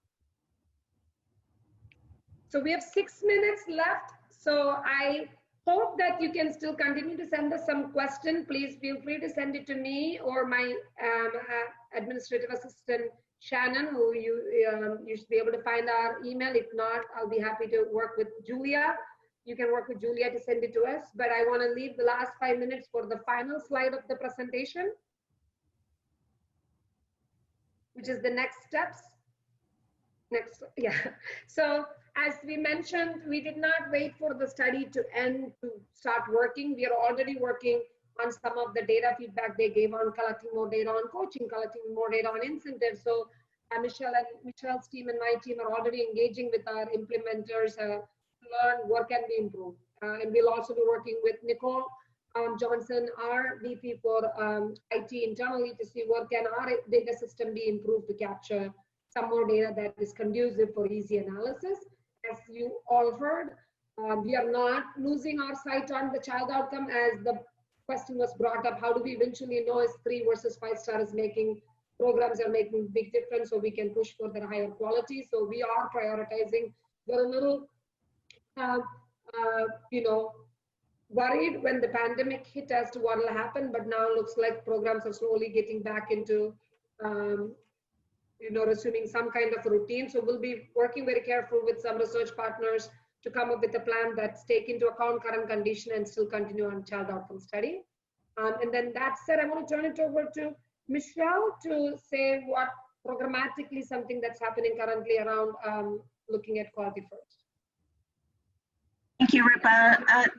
So we have 6 minutes left. So I hope that you can still continue to send us some questions. Please feel free to send it to me or my administrative assistant, Shannon, who you should be able to find our email. If not, I'll be happy to work with Julia. You can work with Julia to send it to us, but I want to leave the last 5 minutes for the final slide of the presentation. which is the next steps. Next, yeah. So as we mentioned, we did not wait for the study to end to start working. We are already working on some of the data feedback they gave on collecting more data on coaching, collecting more data on incentives. So Michelle's team and my team are already engaging with our implementers to learn what can be improved. And we'll also be working with Nicole Johnson, our VP for IT internally, to see what can our data system be improved to capture some more data that is conducive for easy analysis. As you all heard, we are not losing our sight on the child outcome. As the question was brought up, how do we eventually know if 3 versus 5-star is making programs are making big difference, so we can push for the higher quality. So we are prioritizing. We're a little, worried when the pandemic hit as to what will happen, but now it looks like programs are slowly getting back into, resuming some kind of routine. So we'll be working very careful with some research partners to come up with a plan that's take into account current condition and still continue on child outcome study. And then that said, I want to turn it over to Michelle to say what programmatically something that's happening currently around looking at quality first. Thank you, Rupa.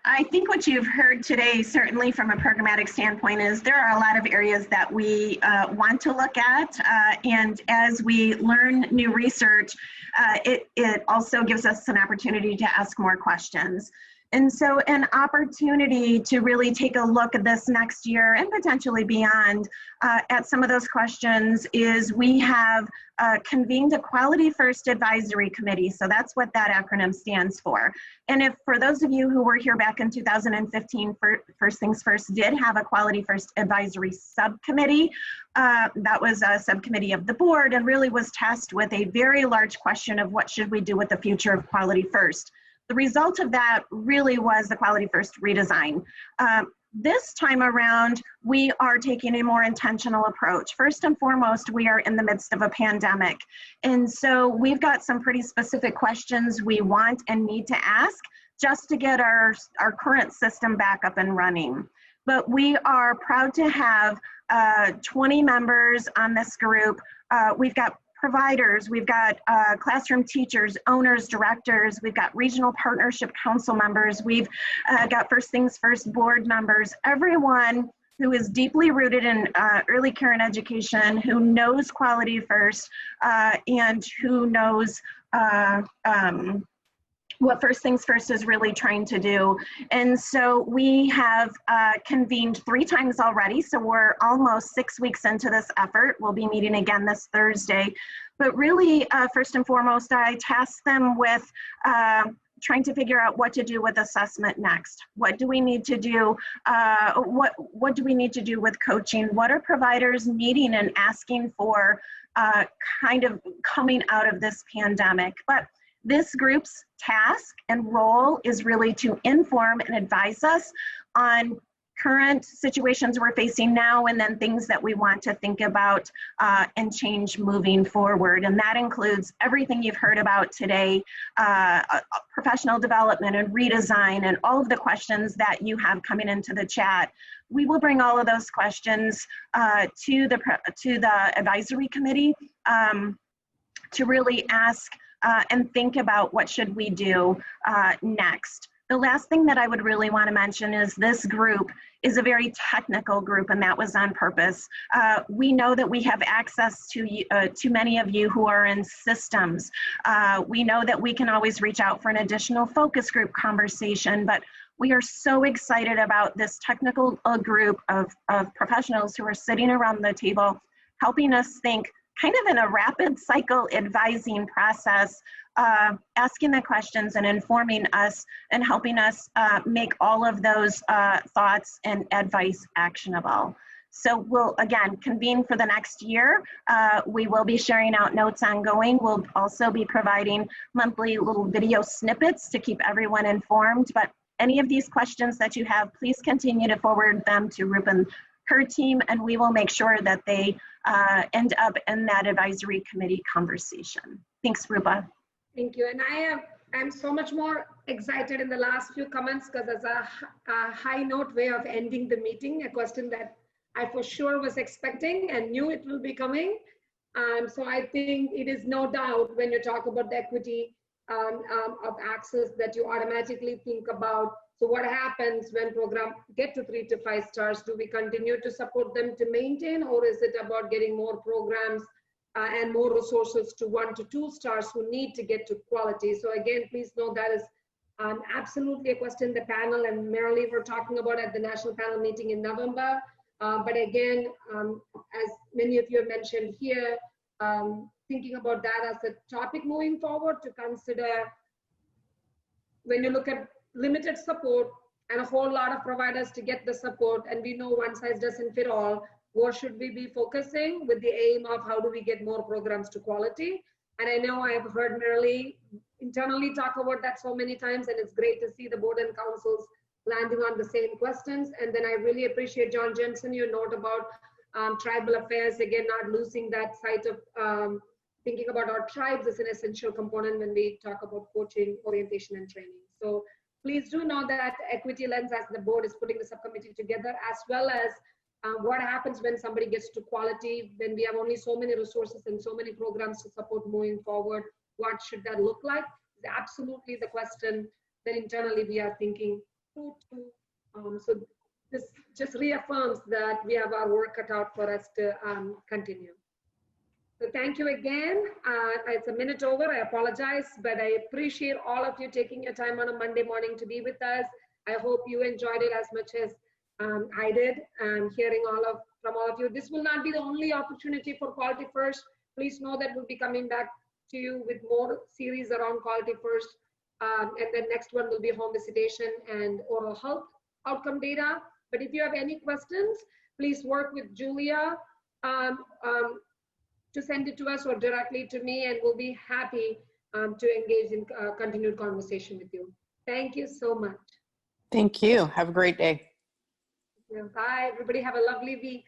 I think what you've heard today, certainly from a programmatic standpoint, is there are a lot of areas that we want to look at. And as we learn new research, it also gives us an opportunity to ask more questions. And so an opportunity to really take a look at this next year and potentially beyond at some of those questions is we have convened a Quality First Advisory Committee. So that's what that acronym stands for. And if for those of you who were here back in 2015, First Things First did have a Quality First Advisory Subcommittee. That was a subcommittee of the board and really was tasked with a very large question of what should we do with the future of Quality First. The result of that really was the Quality First redesign. This time around, we are taking a more intentional approach. First and foremost, we are in the midst of a pandemic. And so we've got some pretty specific questions we want and need to ask just to get our current system back up and running. But we are proud to have 20 members on this group. We've got providers, we've got classroom teachers, owners, directors, we've got regional partnership council members, we've got First Things First board members, everyone who is deeply rooted in early care and education, who knows Quality First, and who knows what First Things First is really trying to do. And so we have convened 3 times already. So we're almost 6 weeks into this effort. We'll be meeting again this Thursday. But really, first and foremost, I tasked them with trying to figure out what to do with assessment next. What do we need to do? What do we need to do with coaching? What are providers needing and asking for kind of coming out of this pandemic? But this group's task and role is really to inform and advise us on current situations we're facing now and then things that we want to think about and change moving forward. And that includes everything you've heard about today, professional development and redesign and all of the questions that you have coming into the chat. We will bring all of those questions to the advisory committee to really ask and think about what should we do next. The last thing that I would really want to mention is this group is a very technical group, and that was on purpose. We know that we have access to many of you who are in systems. We know that we can always reach out for an additional focus group conversation, but we are so excited about this technical group of professionals who are sitting around the table, helping us think kind of in a rapid cycle advising process, asking the questions and informing us and helping us make all of those thoughts and advice actionable. So we'll, again, convene for the next year. We will be sharing out notes ongoing. We'll also be providing monthly little video snippets to keep everyone informed. But any of these questions that you have, please continue to forward them to Rupa and her team, and we will make sure that they end up in that advisory committee conversation. Thanks, Rupa. Thank you. And I'm so much more excited in the last few comments because as a high note way of ending the meeting, a question that I for sure was expecting and knew it will be coming. So I think it is no doubt when you talk about the equity of access that you automatically think about, so what happens when programs get to 3 to 5 stars? Do we continue to support them to maintain, or is it about getting more programs and more resources to 1 to 2 stars who need to get to quality? So again, please know that is absolutely a question the panel and Marilee were talking about at the national panel meeting in November. But again, as many of you have mentioned here, thinking about that as a topic moving forward to consider when you look at limited support and a whole lot of providers to get the support, and we know one size doesn't fit all, what should we be focusing with the aim of how do we get more programs to quality? And I know I've heard Marilee internally talk about that so many times, and it's great to see the board and councils landing on the same questions. And then I really appreciate, John Jensen, your note about tribal affairs, again, not losing that sight of thinking about our tribes as an essential component when we talk about coaching, orientation, and training. So please do know that Equity Lens, as the board is putting the subcommittee together, as well as what happens when somebody gets to quality, when we have only so many resources and so many programs to support moving forward, what should that look like? Is absolutely the question that internally we are thinking through. So this just reaffirms that we have our work cut out for us to continue. So thank you again. It's a minute over, I apologize, but I appreciate all of you taking your time on a Monday morning to be with us. I hope you enjoyed it as much as I did, hearing from all of you. This will not be the only opportunity for Quality First. Please know that we'll be coming back to you with more series around Quality First. And then next one will be home visitation and oral health outcome data. But if you have any questions, please work with Julia to send it to us or directly to me, and we'll be happy to engage in continued conversation with you. Thank you so much. Thank you. Have a great day. Bye, everybody. Have a lovely week.